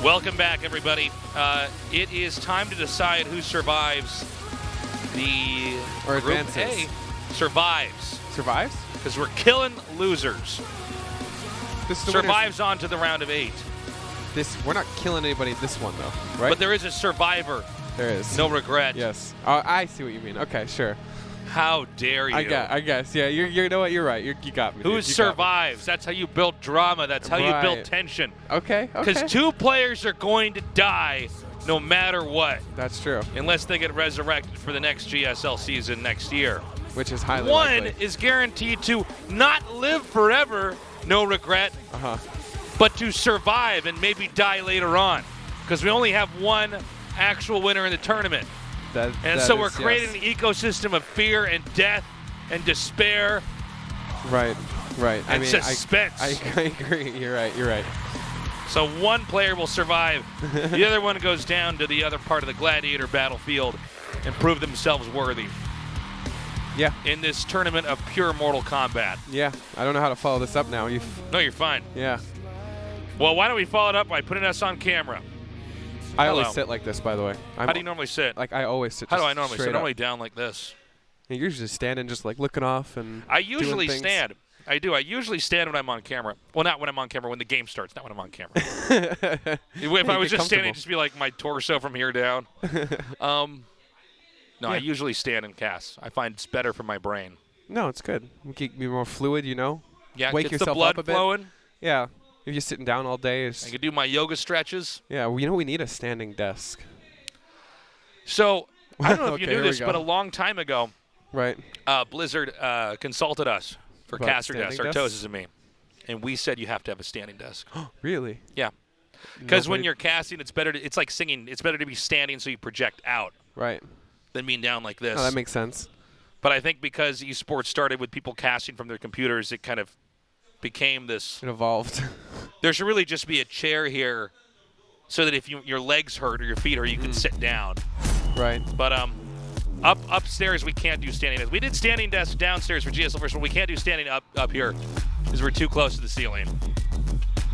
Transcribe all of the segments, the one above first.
Welcome back, everybody. It is time to decide who survives the or Group advances. A. Survives. Survives? Because we're killing losers. This is the Survives on to the round of 8. We're not killing anybody this one, though, right? But there is a survivor. There is. No regret. Yes. Oh, I see what you mean. Okay, sure. How dare you? I guess. Yeah, you know what? You're right. You got me. Who dude. You survives? That's how you build drama. That's how you build Right. tension. Okay. Because two players are going to die no matter what. That's true. Unless they get resurrected for the next GSL season next year. Which is highly One likely. is guaranteed to not live forever, no regret, but to survive and maybe die later on. Because we only have one actual winner in the tournament. So we're creating an ecosystem of fear and death and despair. Right. And suspense. I agree. You're right. So one player will survive. The other one goes down to the other part of the gladiator battlefield and prove themselves worthy. Yeah. In this tournament of pure Mortal Kombat. Yeah. I don't know how to follow this up now. No, you're fine. Yeah. Well, why don't we follow it up by putting us on camera? I always sit like this, by the way. How do you normally sit? Like I always sit. How do I normally sit? Up. Normally down like this. You're usually just standing, just like looking off and. I usually doing stand. I do. I usually stand when I'm on camera. Well, not when I'm on camera. When the game starts, not when I'm on camera. If I was just standing, it'd just be like my torso from here down. No, I usually stand and cast. I find it's better for my brain. No, it's good. We keep me more fluid, you know. Yeah, wake gets yourself the blood up a bit. flowing. Yeah. If you're sitting down all day, I can do my yoga stretches. Yeah, well, you know we need a standing desk. So I don't know if you Okay, knew here this, we but a go. long time ago, Right. Blizzard consulted us for About caster standing desks, desks? Artosis and me, and we said you have to have a standing desk. Really? Yeah. Because when you're casting, it's like singing. It's better to be standing so you project out Right. than being down like this. Oh, that makes sense. But I think because esports started with people casting from their computers, it kind of became this. It evolved. There should really just be a chair here so that if your legs hurt or your feet hurt, you can sit down. Right. But upstairs we can't do standing desks. We did standing desks downstairs for GSL first, but we can't do standing up here because we're too close to the ceiling.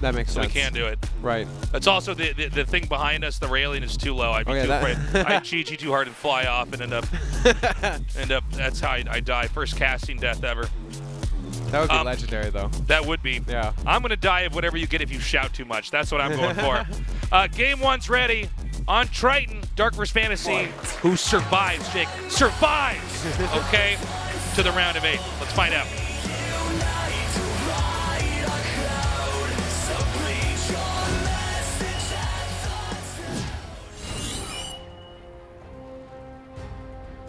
That makes sense. So we can't do it. Right. That's also the thing behind us. The railing is too low. I'd be too afraid. I'd cheat too hard and fly off and end up. That's how I die. First casting death ever. That would be legendary, though. That would be. Yeah. I'm gonna die of whatever you get if you shout too much. That's what I'm going for. Game one's ready. On Triton, Dark vs. Fantasy. Who survives, Jake? Survives! Okay? To the round of 8. Let's find out.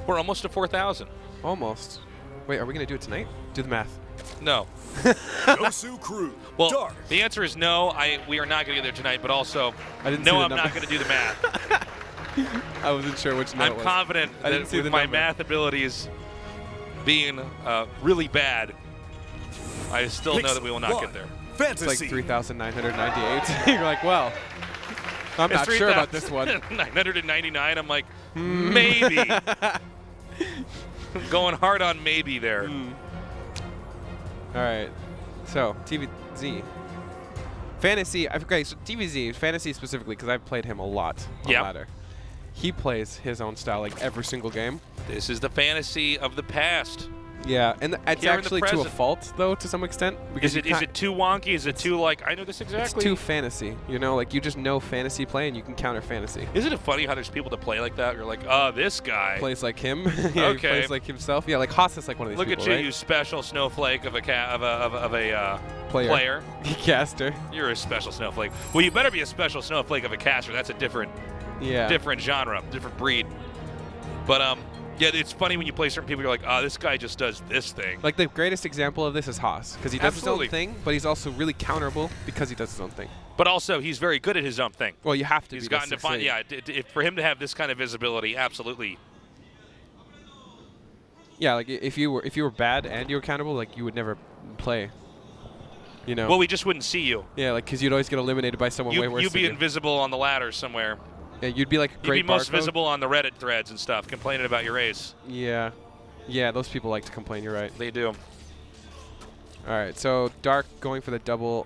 We're almost to 4,000. Almost. Wait, are we going to do it tonight? Do the math. No. Gosu Crew. Well, Dark. the answer is no. We are not going to get there tonight, but also, no, I'm not going to do the math. I wasn't sure which note I'm confident that with my math abilities being really bad, I still know that we will not get there. FanTaSy. It's like 3,998. You're like, well, I'm not sure about this one. 999. I'm like, maybe. Going hard on maybe there. All right. So, TVZ. Fantasy. Okay, so TVZ, Fantasy specifically, because I've played him a lot on ladder. He plays his own style like every single game. This is the fantasy of the past. Yeah, and it's Here in the actually to a present. fault, though, to some extent. Because Is it too wonky? Is it too, like, I know this exactly? It's too fantasy. You know, like, you just know fantasy play and you can counter fantasy. Isn't it funny how there's people that play like that? You're like, oh, this guy. Plays like him. Yeah, he plays like himself. Yeah, like Haas is like one of these Look people, at you, right? you special snowflake of a player. Caster. You're a special snowflake. Well, you better be a special snowflake of a caster. That's a different genre, different breed. But yeah, it's funny when you play certain people. You're like, oh, this guy just does this thing. Like the greatest example of this is Haas, because he does Absolutely. his own thing, but he's also really counterable because he does his own thing. But also, he's very good at his own thing. Well, you have to. He's gotten to find, for him to have this kind of visibility, absolutely. Yeah, like if you were bad and you were counterable, like you would never play. You know. Well, we just wouldn't see you. Yeah, like because you'd always get eliminated by someone way worse. You'd be than invisible on the ladder somewhere. Yeah, you'd be like a great You'd be most barcode. visible on the Reddit threads and stuff, complaining about your ace. Yeah, yeah, those people like to complain. You're right. They do. All right, so Dark going for the double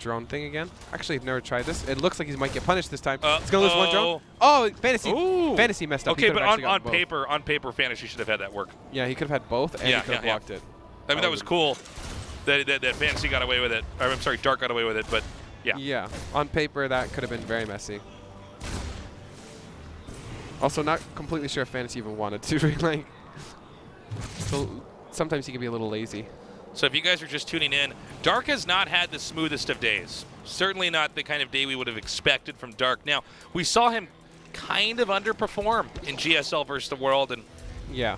drone thing again. Actually, I've never tried this. It looks like he might get punished this time. He's gonna lose one drone. Oh, FanTaSy. FanTaSy messed up. Okay, but on paper, FanTaSy should have had that work. Yeah, he could have had both, and he could have blocked it. I mean, that was cool that FanTaSy got away with it. Or, I'm sorry, Dark got away with it, but yeah. Yeah, on paper, that could have been very messy. Also, not completely sure if FanTaSy even wanted to. Like, so sometimes he can be a little lazy. So if you guys are just tuning in, Dark has not had the smoothest of days. Certainly not the kind of day we would have expected from Dark. Now, we saw him kind of underperform in GSL versus the World, and yeah,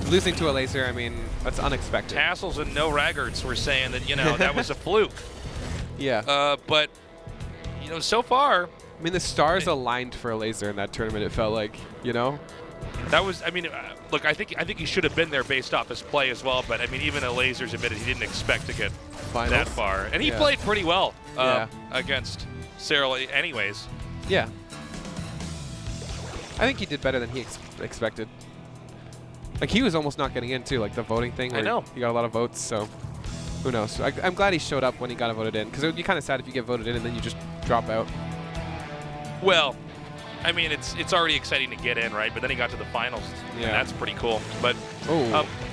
losing to a laser, I mean, that's unexpected. Tassels and no Raggarts were saying that, you know, that was a fluke. Yeah. But, you know, so far, I mean, the stars aligned for a laser in that tournament, it felt like, you know? That was, I mean, look, I think he should have been there based off his play as well, but I mean, even the Lasers admitted he didn't expect to get that far. And he played pretty well against Cyril anyways. Yeah. I think he did better than he expected. Like, he was almost not getting in, too, like the voting thing. I know. He got a lot of votes, so who knows. I'm glad he showed up when he got voted in, because it would be kind of sad if you get voted in and then you just drop out. Well, I mean, it's already exciting to get in, right? But then he got to the finals, and that's pretty cool. But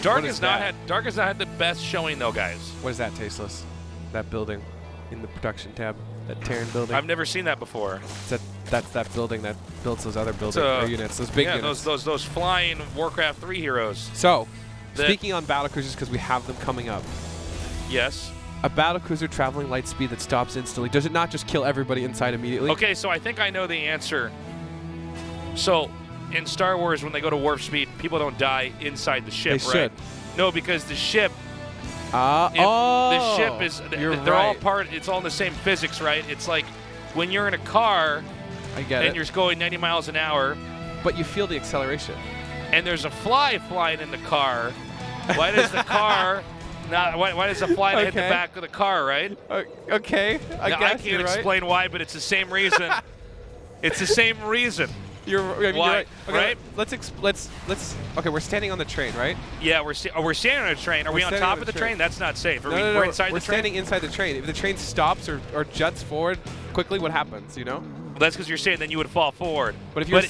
Dark has not had the best showing, though, guys. What is that, Tasteless? That building in the production tab, that Terran building. I've never seen that before. That's that building that builds those other building units, those big units. Yeah, those flying Warcraft 3 heroes. So, speaking on battlecruisers, because we have them coming up. Yes. A battlecruiser traveling light speed that stops instantly. Does it not just kill everybody inside immediately? Okay, so I think I know the answer. So, in Star Wars, when they go to warp speed, people don't die inside the ship, they right? Should. No, because the ship. The ship is. They're all part. It's all in the same physics, right? It's like when you're in a car. I get and you're going 90 miles an hour. But you feel the acceleration. And there's a fly flying in the car. Why does the car? Why does the fly hit the back of the car, right? Okay, I guess I can't explain why, but it's the same reason. It's the same reason. You're right. Okay, right? Let's. Okay, we're standing on the train, right? Yeah, we're standing on a train. Are we on top of the train? That's not safe. We're inside the train? We're standing inside the train. If the train stops or jets forward quickly, what happens? You know? Well, that's because you're saying then you would fall forward. But if you're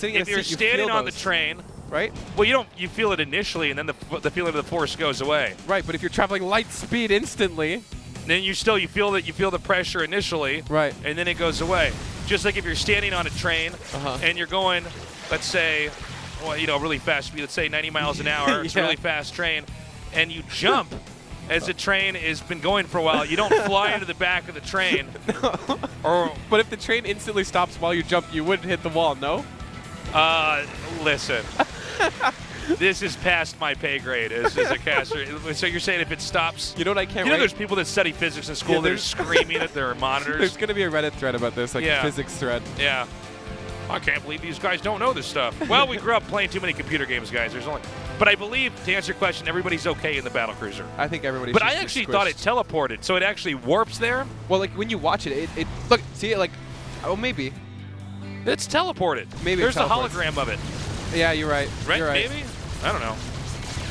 standing on the train, right? Well, you feel it initially, and then the feeling of the force goes away. Right, but if you're traveling light speed instantly, then you feel the pressure initially, right? And then it goes away. Just like if you're standing on a train and you're going, let's say, well, you know, really fast speed, let's say 90 miles an hour, it's a really fast train, and you jump as the train has been going for a while. You don't fly into the back of the train. But if the train instantly stops while you jump, you wouldn't hit the wall, no? Listen. This is past my pay grade as a caster. So you're saying if it stops... You know what I can't You know there's people that study physics in school that are screaming at their monitors? There's going to be a Reddit thread about this, like a physics thread. Yeah. I can't believe these guys don't know this stuff. Well, we grew up playing too many computer games, guys. But I believe, to answer your question, everybody's okay in the battlecruiser. I think everybody. But I actually thought it teleported, so it actually warps there. Well, like when you watch it, it look, see it like, oh maybe. It's teleported. Maybe there's the hologram of it. Yeah, you're right. Right? You're right. Maybe. I don't know.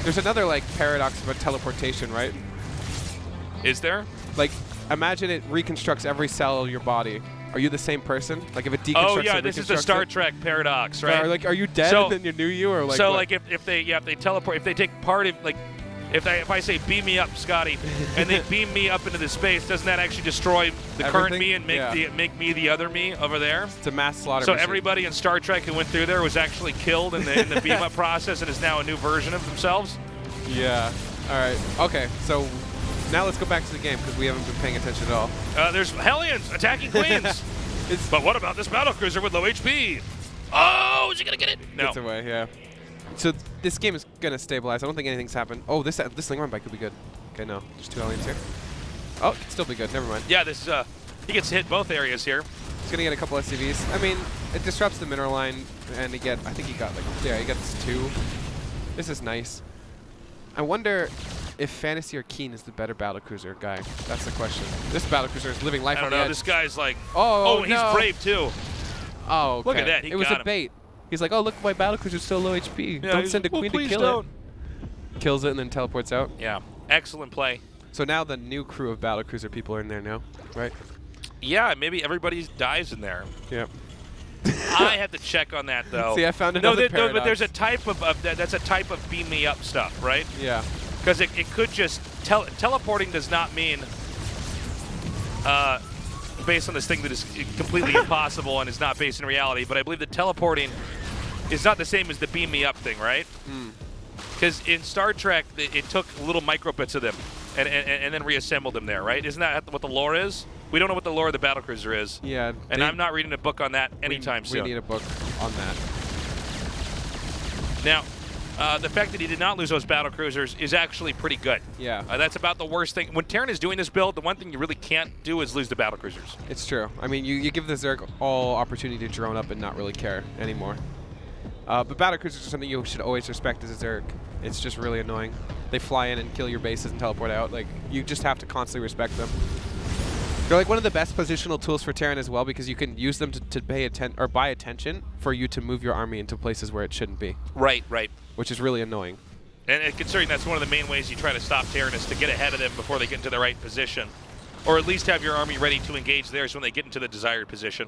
There's another like paradox about teleportation, right? Is there? Like, imagine it reconstructs every cell of your body. Are you the same person? Like if it deconstructs. Oh yeah, this is the Star Trek paradox, right? Or like, are you dead and then you knew you, or like? So like if they teleport, if they take part of like, if I say beam me up, Scotty, and they beam me up into the space, doesn't that actually destroy the current me and make me the other me over there? It's a mass slaughter. So machine. Everybody in Star Trek who went through there was actually killed in the beam up process and is now a new version of themselves. Yeah. All right. Okay. So. Now let's go back to the game because we haven't been paying attention at all. There's Hellions attacking Queens. But what about this battlecruiser with low HP? Oh, is he going to get it? No. Gets away, yeah. So this game is going to stabilize. I don't think anything's happened. Oh, this Sling Run bike could be good. Okay, no. There's two Hellions here. Oh, it could still be good. Never mind. Yeah, this he gets to hit both areas here. He's going to get a couple SCVs. I mean, it disrupts the mineral line, and I think he got like, yeah, he gets two. This is nice. I wonder if FanTaSy or Keen is the better battlecruiser guy. That's the question. This battlecruiser is living life on the edge. This guy's like, oh he's brave too. Oh, okay. Look at that. It was a bait. He's like, oh, look, my battlecruiser's so low HP. Yeah, don't send a queen to kill it. Kills it and then teleports out. Yeah. Excellent play. So now the new crew of battlecruiser people are in there now, right? Yeah, maybe everybody dies in there. Yep. I have to check on that though. See, I found another paradox. No, but there's a type of that's a type of beam me up stuff, right? Yeah. Because it could just teleporting does not mean based on this thing that is completely impossible and is not based in reality. But I believe that teleporting is not the same as the beam me up thing, right? Because in Star Trek, it took little micro bits of them and then reassembled them there, right? Isn't that what the lore is? We don't know what the lore of the battlecruiser is. Yeah. And I'm not reading a book on that anytime soon. We need a book on that. Now, the fact that he did not lose those battlecruisers is actually pretty good. Yeah. That's about the worst thing. When Terran is doing this build, the one thing you really can't do is lose the battlecruisers. It's true. I mean, you give the Zerg all opportunity to drone up and not really care anymore. But battlecruisers are something you should always respect as a Zerg. It's just really annoying. They fly in and kill your bases and teleport out. Like, you just have to constantly respect them. They're like one of the best positional tools for Terran as well, because you can use them to pay or buy attention for you to move your army into places where it shouldn't be. Right. Which is really annoying. And considering that's one of the main ways you try to stop Terran is to get ahead of them before they get into the right position. Or at least have your army ready to engage theirs when they get into the desired position.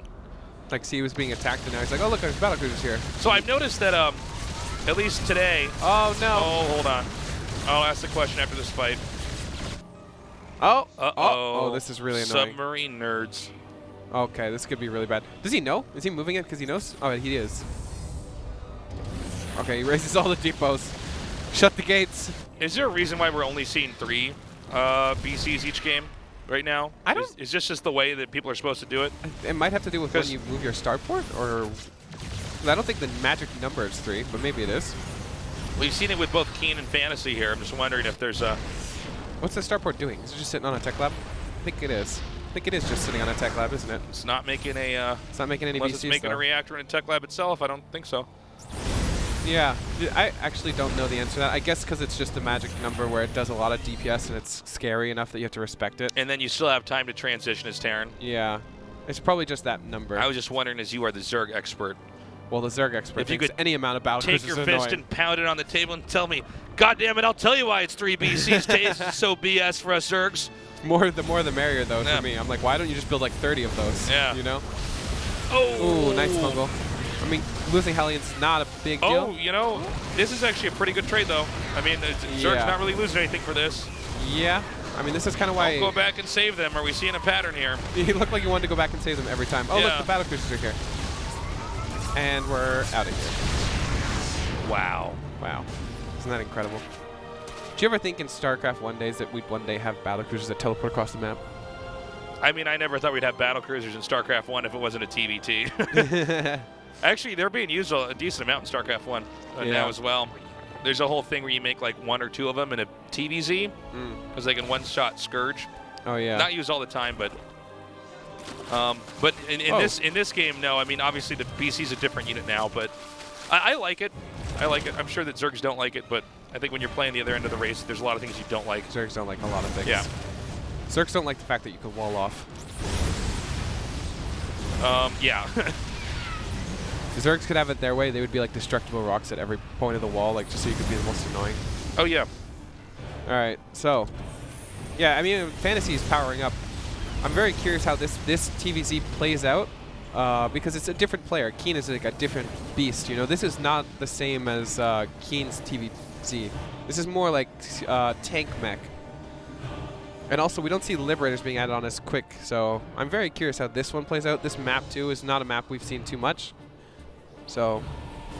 Like, see, he was being attacked, and now he's like, oh, look, there's battlecruisers here. So I've noticed that, at least today... Oh, no. Oh, hold on. I'll ask the question after this fight. Oh. Uh-oh. Oh, this is really annoying. Submarine nerds. Okay, this could be really bad. Does he know? Is he moving it because he knows? Oh, he is. Okay, he raises all the depots. Shut the gates. Is there a reason why we're only seeing 3 BCs each game right now? I don't... Is this just the way that people are supposed to do it? It might have to do with when you move your starport, or... I don't think the magic number is 3, but maybe it is. We've seen it with both Keen and FanTaSy here. I'm just wondering if there's a... What's the starport doing? Is it just sitting on a tech lab? I think it is. I think it is just sitting on a tech lab, isn't it? It's not making a... it's not making any unless BCs, it's making though. a reactor in a tech lab itself. I don't think so. Yeah, I actually don't know the answer to that. I guess because it's just the magic number where it does a lot of DPS and it's scary enough that you have to respect it. And then you still have time to transition as Terran. Yeah. It's probably just that number. I was just wondering, as you are the Zerg expert, well, the Zerg expert if you thinks could any amount of battlecruisers take your is fist annoying. and pound it on the table and tell me, God damn it, I'll tell you why it's 3 BCs. It's so BS for us Zergs. The more the merrier, though, for me. I'm like, why don't you just build like 30 of those? Yeah. You know? Oh. Ooh, nice fungal. I mean, losing Hellions not a big deal. Oh, you know, this is actually a pretty good trade, though. I mean, Zerg's not really losing anything for this. Yeah. I mean, this is kind of why... I'll go back and save them. Are we seeing a pattern here? You look like you wanted to go back and save them every time. Oh, look, the battlecruisers are here. And we're out of here. Wow. Wow. Isn't that incredible? Do you ever think in StarCraft 1 days that we'd one day have battlecruisers that teleport across the map? I mean, I never thought we'd have battlecruisers in StarCraft 1 if it wasn't a TVT. Actually, they're being used a decent amount in StarCraft 1 now as well. There's a whole thing where you make like 1 or 2 of them in a TVZ because they can one-shot Scourge. Oh yeah. Not used all the time, but in this game, no. I mean, obviously the BC's a different unit now, but I like it. I like it. I'm sure that Zergs don't like it, but I think when you're playing the other end of the race, there's a lot of things you don't like. Zergs don't like a lot of things. Yeah. Zergs don't like the fact that you can wall off. Yeah. If Zergs could have it their way, they would be like destructible rocks at every point of the wall, like just so you could be the most annoying. Oh yeah. All right, so yeah, I mean, FanTaSy is powering up. I'm very curious how this TVZ plays out because it's a different player. Keen is like a different beast. You know, this is not the same as Keen's TVZ. This is more like tank mech. And also, we don't see Liberators being added on as quick, so I'm very curious how this one plays out. This map, too, is not a map we've seen too much. So,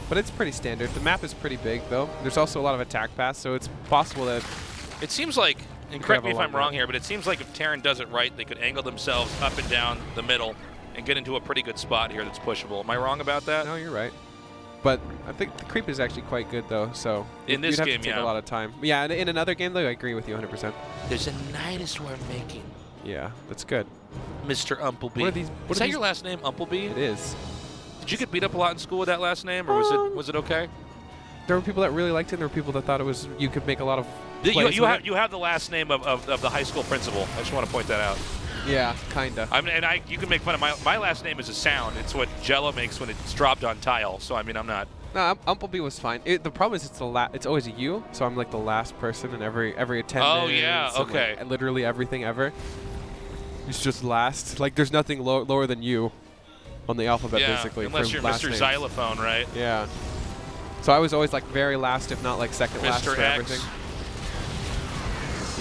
but it's pretty standard. The map is pretty big, though. There's also a lot of attack paths, so it's possible that... It seems like, and correct me if I'm wrong here, but it seems like if Terran does it right, they could angle themselves up and down the middle and get into a pretty good spot here that's pushable. Am I wrong about that? No, you're right. But I think the creep is actually quite good, though, so... In this game, you'd have to take a lot of time. Yeah, in another game, though, I agree with you 100%. There's a Nidus we're making. Yeah, that's good. Mr. Umpleby. What are these? Is that your last name, Umpleby? It is. Did you get beat up a lot in school with that last name, or was it okay? There were people that really liked it, and there were people that thought it was you could make a lot of you have the last name of the high school principal. I just want to point that out. Yeah, kinda. I mean, and you can make fun of my last name is a sound. It's what Jello makes when it's dropped on tile. So I mean, I'm not. No, Umplebee was fine. The problem is it's always you, so I'm like the last person in every attendance. Oh yeah, and, okay. like, literally everything ever. It's just last. Like there's nothing lower than you on the alphabet basically. Unless for you're last Mr. names. Xylophone, right? Yeah. So I was always like very last, if not like second last Mr. for X. everything.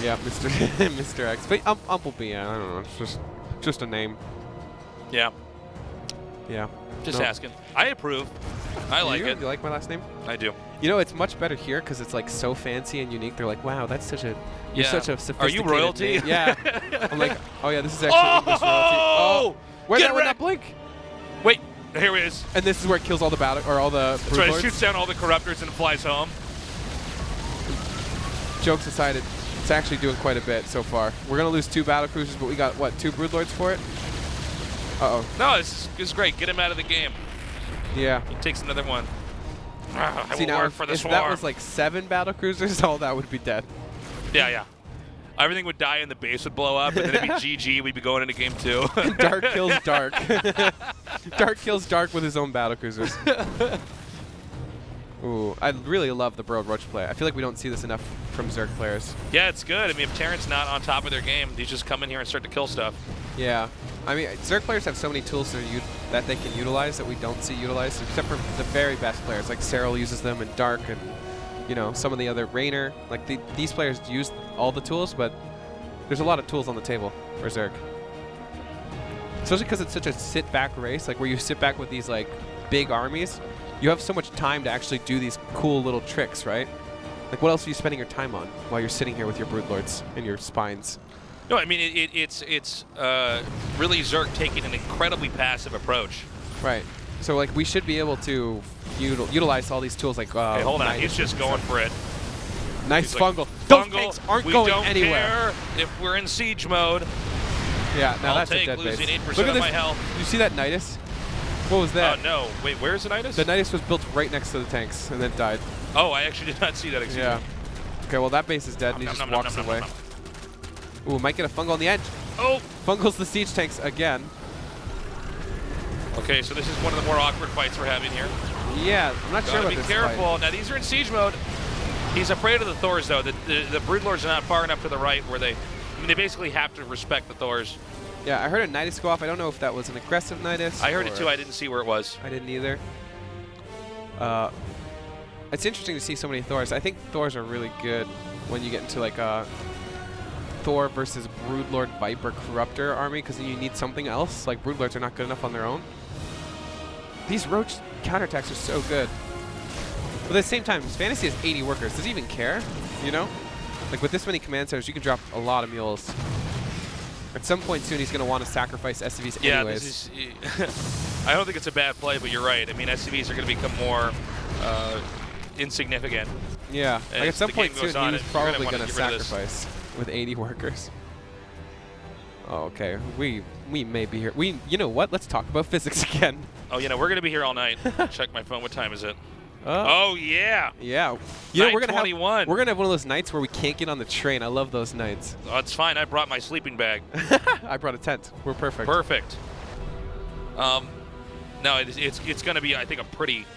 Yeah, Mr. Mr. X. But Umplebee, yeah, I don't know. It's just a name. Yeah. Yeah. Just asking. I approve. I like it. Do you like my last name? I do. You know, it's much better here because it's like so fancy and unique. They're like, wow, that's such a you're such a sophisticated Are you royalty? name. Yeah. I'm like, oh yeah, this is actually English royalty. Oh, where'd that one not blink? Wait, here it is. And this is where it kills all the all the That's right, it shoots down all the corruptors and flies home. Jokes aside, it's actually doing quite a bit so far. We're gonna lose 2 battle cruisers, but we got what, 2 broodlords for it? Uh-oh. No, this is great. Get him out of the game. Yeah. He takes another one. I See, will now work for the if swarm. that was like 7 battle cruisers, all that would be dead. Yeah, yeah. Everything would die and the base would blow up, and then it'd be GG. We'd be going into game 2. Dark kills Dark. Dark kills Dark with his own battle cruisers. Ooh, I really love the Broad Roach play. I feel like we don't see this enough from Zerg players. Yeah, it's good. I mean, if Terran's not on top of their game, they just come in here and start to kill stuff. Yeah. I mean, Zerg players have so many tools that they can utilize that we don't see utilized, except for the very best players. Like Cyril uses them in Dark, and you know, some of the other Raynor. Like these players use all the tools, but there's a lot of tools on the table for Zerg. Especially because it's such a sit-back race, like where you sit back with these like big armies. You have so much time to actually do these cool little tricks, right? Like, what else are you spending your time on while you're sitting here with your broodlords and your spines? No, I mean, it's really Zerg taking an incredibly passive approach. Right. So, like, we should be able to utilize all these tools, like, hey, hold on, he's just going for it. Nice he's fungal. Like, Those tanks aren't going anywhere. Care if we're in siege mode. Yeah, now that's take a dead base. losing 8% Look at of this. my health. Did you see that Nidus? What was that? Oh, no. Wait, where's the Nidus? The Nidus was built right next to the tanks and then died. Oh, I actually did not see that. Excuse me. Okay, well, that base is dead, and he just walks away. Ooh, might get a fungal on the edge. Oh! Fungals the siege tanks again. Okay, so this is one of the more awkward fights we're having here. Yeah, I'm not sure about be this careful. fight. Now, these are in siege mode. He's afraid of the Thors, though. The Broodlords are not far enough to the right where they basically have to respect the Thors. Yeah, I heard a Nidus go off. I don't know if that was an aggressive Nidus. I heard it too. I didn't see where it was. I didn't either. It's interesting to see so many Thors. I think Thors are really good when you get into like a Thor versus Broodlord Viper Corruptor army, because then you need something else. Like Broodlords are not good enough on their own. These Roach counterattacks are so good. But at the same time, FanTaSy has 80 workers. Does he even care? You know? Like with this many command centers, you can drop a lot of mules. At some point soon, he's going to want to sacrifice SCVs anyways. This is, I don't think it's a bad play, but you're right. I mean, SCVs are going to become more insignificant. Yeah. Like at some point soon, he was probably going to sacrifice with 80 workers. Oh, okay. We may be here. You know what? Let's talk about physics again. Oh, you know, we're going to be here all night. Check my phone. What time is it? Oh, yeah. Yeah. You know, we're gonna have one of those nights where we can't get on the train. I love those nights. Oh, it's fine. I brought my sleeping bag. I brought a tent. We're perfect. Perfect. No, it's going to be, I think, a pretty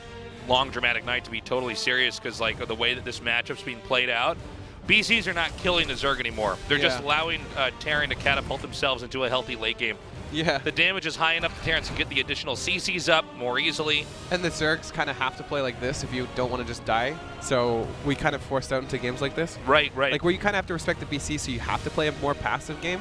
long, dramatic night, to be totally serious, because like the way that this matchup's being played out, BCs are not killing the Zerg anymore. They're just allowing Terran to catapult themselves into a healthy late game. Yeah. The damage is high enough that Terrans can get the additional CCs up more easily. And the Zergs kind of have to play like this if you don't want to just die. So we kind of forced out into games like this. Right, right. Like where you kind of have to respect the BC, so you have to play a more passive game.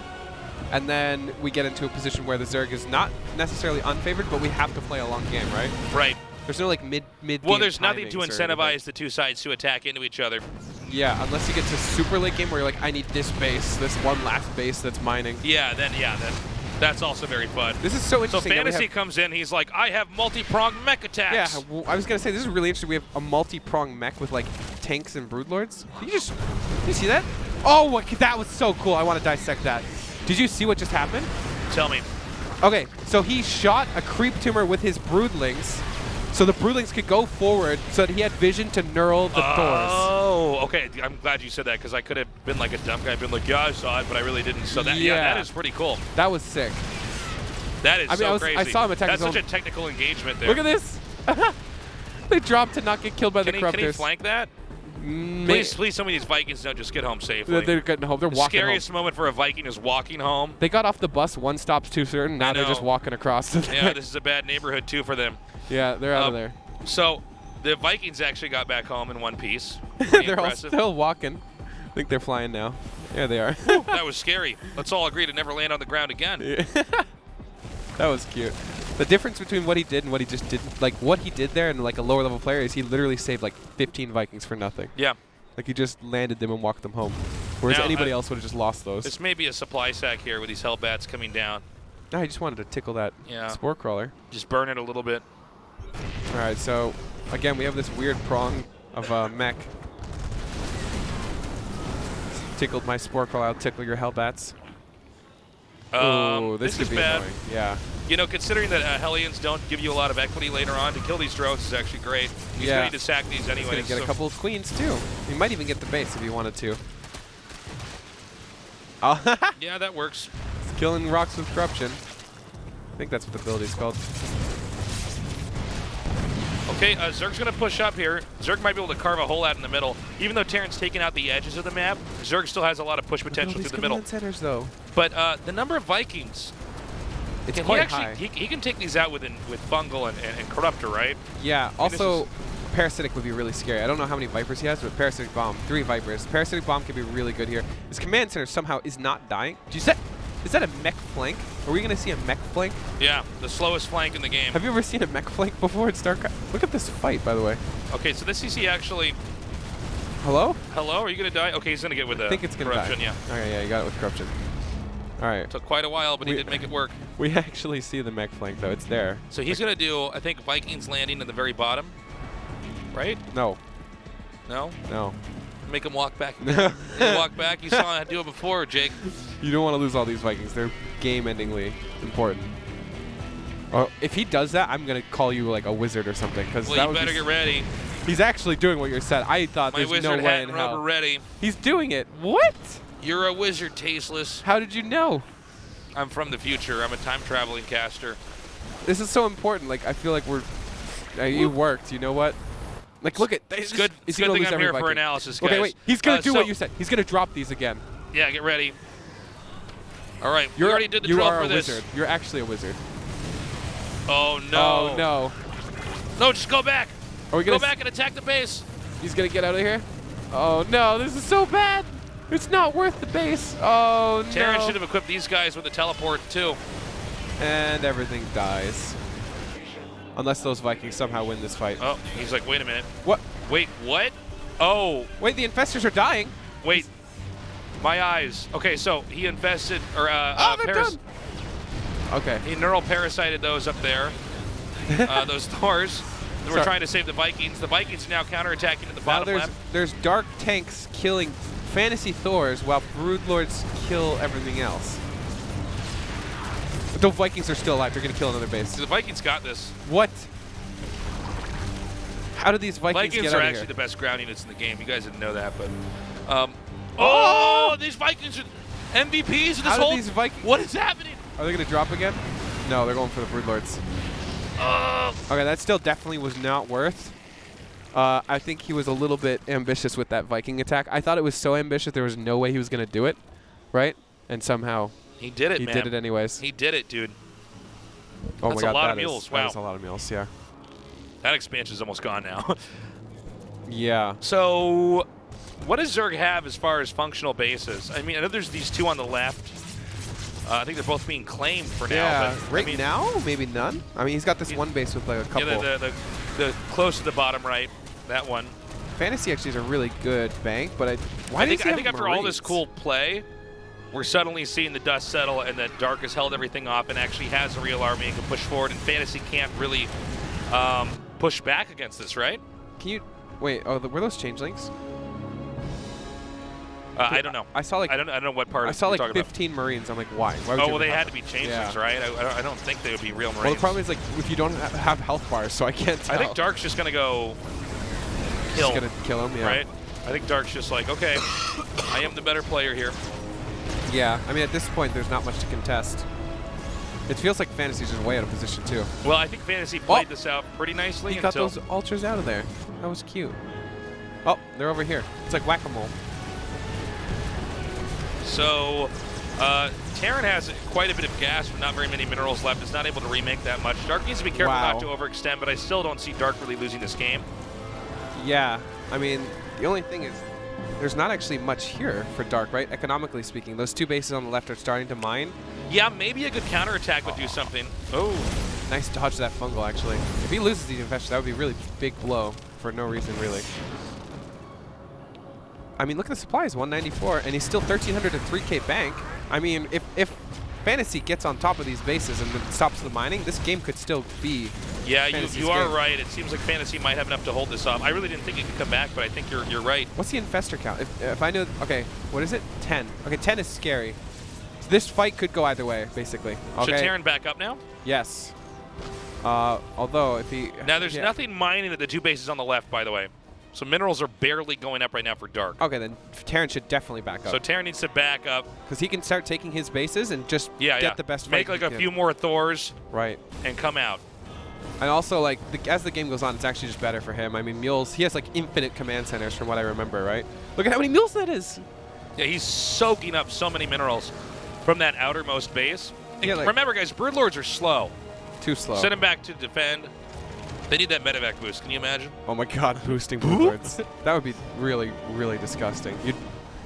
And then we get into a position where the Zerg is not necessarily unfavored, but we have to play a long game, right? Right. There's no like mid Well, there's nothing to incentivize the two sides to attack into each other. Yeah, unless you get to super late game where you're like, I need this base, this one last base that's mining. Yeah, then that's also very fun. This is so interesting. So FanTaSy comes in, he's like, I have multi-pronged mech attacks. Yeah, well, I was going to say, this is really interesting. We have a multi-pronged mech with like tanks and broodlords. Did you see that? Oh, that was so cool. I want to dissect that. Did you see what just happened? Tell me. Okay, so he shot a creep tumor with his broodlings, so the broodlings could go forward so that he had vision to knurl the Thors. Oh, okay. I'm glad you said that, because I could have been like a dumb guy, been like, yeah, I saw it, but I really didn't. So that, yeah, that is pretty cool. That was sick. That is so crazy. I saw him attack That's his such a technical engagement there. Look at this. They dropped to not get killed by the Corruptors. Can he flank that? Please, some of these Vikings don't just get home safely. They're getting home. They're the walking scariest moment for a Viking is walking home. They got off the bus. One stop's too certain. Now they're just walking across. Yeah, this is a bad neighborhood, too, for them. Yeah, they're out of there. So the Vikings actually got back home in one piece. They're all still walking. I think they're flying now. Yeah, they are. That was scary. Let's all agree to never land on the ground again. Yeah. That was cute. The difference between what he did and what he just didn't, like what he did there and like a lower level player is he literally saved like 15 Vikings for nothing. Yeah. Like he just landed them and walked them home. Whereas anybody else would have just lost those. This may be a supply sack here with these Hellbats coming down. No, I just wanted to tickle that Spore Crawler. Just burn it a little bit. All right, so again, we have this weird prong of mech. Tickled my Spore Crawler, I'll tickle your Hellbats. Oh, this could be bad. Annoying. Yeah. You know, considering that Hellions don't give you a lot of equity later on, to kill these drones is actually great. He's going to need to sack these anyway. He's going to get a couple of queens, too. He might even get the base if he wanted to. Yeah, that works. He's killing rocks with corruption. I think that's what the ability's called. Okay, Zerg's going to push up here. Zerg might be able to carve a hole out in the middle. Even though Terran's taking out the edges of the map, Zerg still has a lot of push potential through the middle. Centers, though. But the number of Vikings, it's quite high. He can take these out with Bungle and Corruptor, right? Yeah, also Parasitic would be really scary. I don't know how many Vipers he has, but Parasitic Bomb, 3 Vipers. Parasitic Bomb can be really good here. His command center somehow is not dying. Is that a mech flank? Are we going to see a mech flank? Yeah, the slowest flank in the game. Have you ever seen a mech flank before in StarCraft? Look at this fight, by the way. Okay, so this CC actually... Hello? Hello? Are you going to die? Okay, he's going to get with I think it's gonna Corruption, die. yeah. Okay, yeah, you got it with Corruption. All right. Took quite a while, but he did make it work. We actually see the mech flank, though. It's there. So he's going to do, I think, Vikings landing at the very bottom, right? No. No? No. Make him walk back. Walk back. You saw him do it before, Jake. You don't want to lose all these Vikings. They're game-endingly important. If he does that, I'm going to call you like a wizard or something. Well, you better get ready. He's actually doing what you said. I thought My there's wizard no way hat in and hell. rubber ready. He's doing it. What? You're a wizard, tasteless. How did you know? I'm from the future. I'm a time-traveling caster. This is so important. Like, I feel like we're... you worked. You know what? Like, look at... It's good thing I'm here for analysis, guys. Okay, wait. He's going to do what you said. He's going to drop these again. Yeah, get ready. All right, you already did the draw for this. Wizard. You're actually a wizard. Oh, no. Oh, no. No, just go back. Are we gonna go back and attack the base. He's going to get out of here? Oh, no. This is so bad. It's not worth the base. Oh, no. Terran should have equipped these guys with a teleport, too. And everything dies. Unless those Vikings somehow win this fight. Oh, he's like, wait a minute. What? Wait, what? Oh. Wait, the infestors are dying. Wait. My eyes. Okay, so he infested, or they're done. Okay. He neural parasited those up there, those Thors. We're trying to save the Vikings. The Vikings are now counterattacking at the bottom left. There's dark tanks killing fantasy Thors while Broodlords kill everything else. But the Vikings are still alive. They're going to kill another base. So the Vikings got this. What? How did these Vikings get out of here? Vikings are actually the best ground units in the game. You guys didn't know that, but... oh! These Vikings are MVPs of this whole... These Vikings... What is happening? Are they going to drop again? No, they're going for the Broodlords. Okay, that still definitely was not worth. I think he was a little bit ambitious with that Viking attack. I thought it was so ambitious there was no way he was going to do it, right? And somehow... He did it, man. He did it anyways. He did it, dude. Oh That's my God, a lot of mules. Wow. That's a lot of mules, yeah. That expansion's almost gone now. Yeah. So, what does Zerg have as far as functional bases? I mean, I know there's these two on the left. I think they're both being claimed for now. Yeah, but, right now, maybe none. I mean, he's got this one base with like a couple. Yeah, the close to the bottom right, that one. FanTaSy actually is a really good bank, but I think after all this cool play, we're suddenly seeing the dust settle and that Dark has held everything off and actually has a real army and can push forward, and FanTaSy can't really push back against this, right? Can you wait? Oh, were those changelings? I don't know. I saw like I don't know what part. I saw like 15 Marines. I'm like, why? Why would they had to be changelings, right? I don't think they would be real Marines. Well, the problem is like if you don't have health bars, so I can't tell. I think Dark's just gonna go kill. Just gonna kill him, yeah. Right? I think Dark's just like, okay, I am the better player here. Yeah, I mean at this point there's not much to contest. It feels like FanTaSy's just way out of position, too. Well, I think FanTaSy played this out pretty nicely. He got those ultras out of there. That was cute. Oh, they're over here. It's like whack-a-mole. So, Terran has quite a bit of gas, but not very many minerals left. Is not able to remake that much. Dark needs to be careful not to overextend, but I still don't see Dark really losing this game. Yeah, I mean, the only thing is there's not actually much here for Dark, right? Economically speaking, those 2 bases on the left are starting to mine. Yeah, maybe a good counterattack would do something. Oh, nice dodge that fungal, actually. If he loses these infestors, that would be a really big blow for no reason, really. I mean, look at the supplies, 194, and he's still 1,300 to 3K bank. I mean, if FanTaSy gets on top of these bases and stops the mining, this game could still be. Yeah, you are right. It seems like FanTaSy might have enough to hold this off. I really didn't think it could come back, but I think you're right. What's the infestor count? If I know, okay, what is it? 10. Okay, 10 is scary. So this fight could go either way, basically. Okay. Should Terran back up now? Yes. Although if he now there's nothing mining at the 2 bases on the left, by the way. So minerals are barely going up right now for Dark. Okay, then Terran should definitely back up. So Terran needs to back up. Because he can start taking his bases and just get the best Make fight like a few more Thors. Right. And come out. And also, like, as the game goes on, it's actually just better for him. I mean, Mules, he has like infinite command centers from what I remember, right? Look at how many Mules that is. Yeah, he's soaking up so many minerals from that outermost base. Yeah, like, remember, guys, Broodlords are slow. Too slow. Send him back to defend. They need that medevac boost. Can you imagine? Oh my God, boosting Broodlords. That would be really, really disgusting.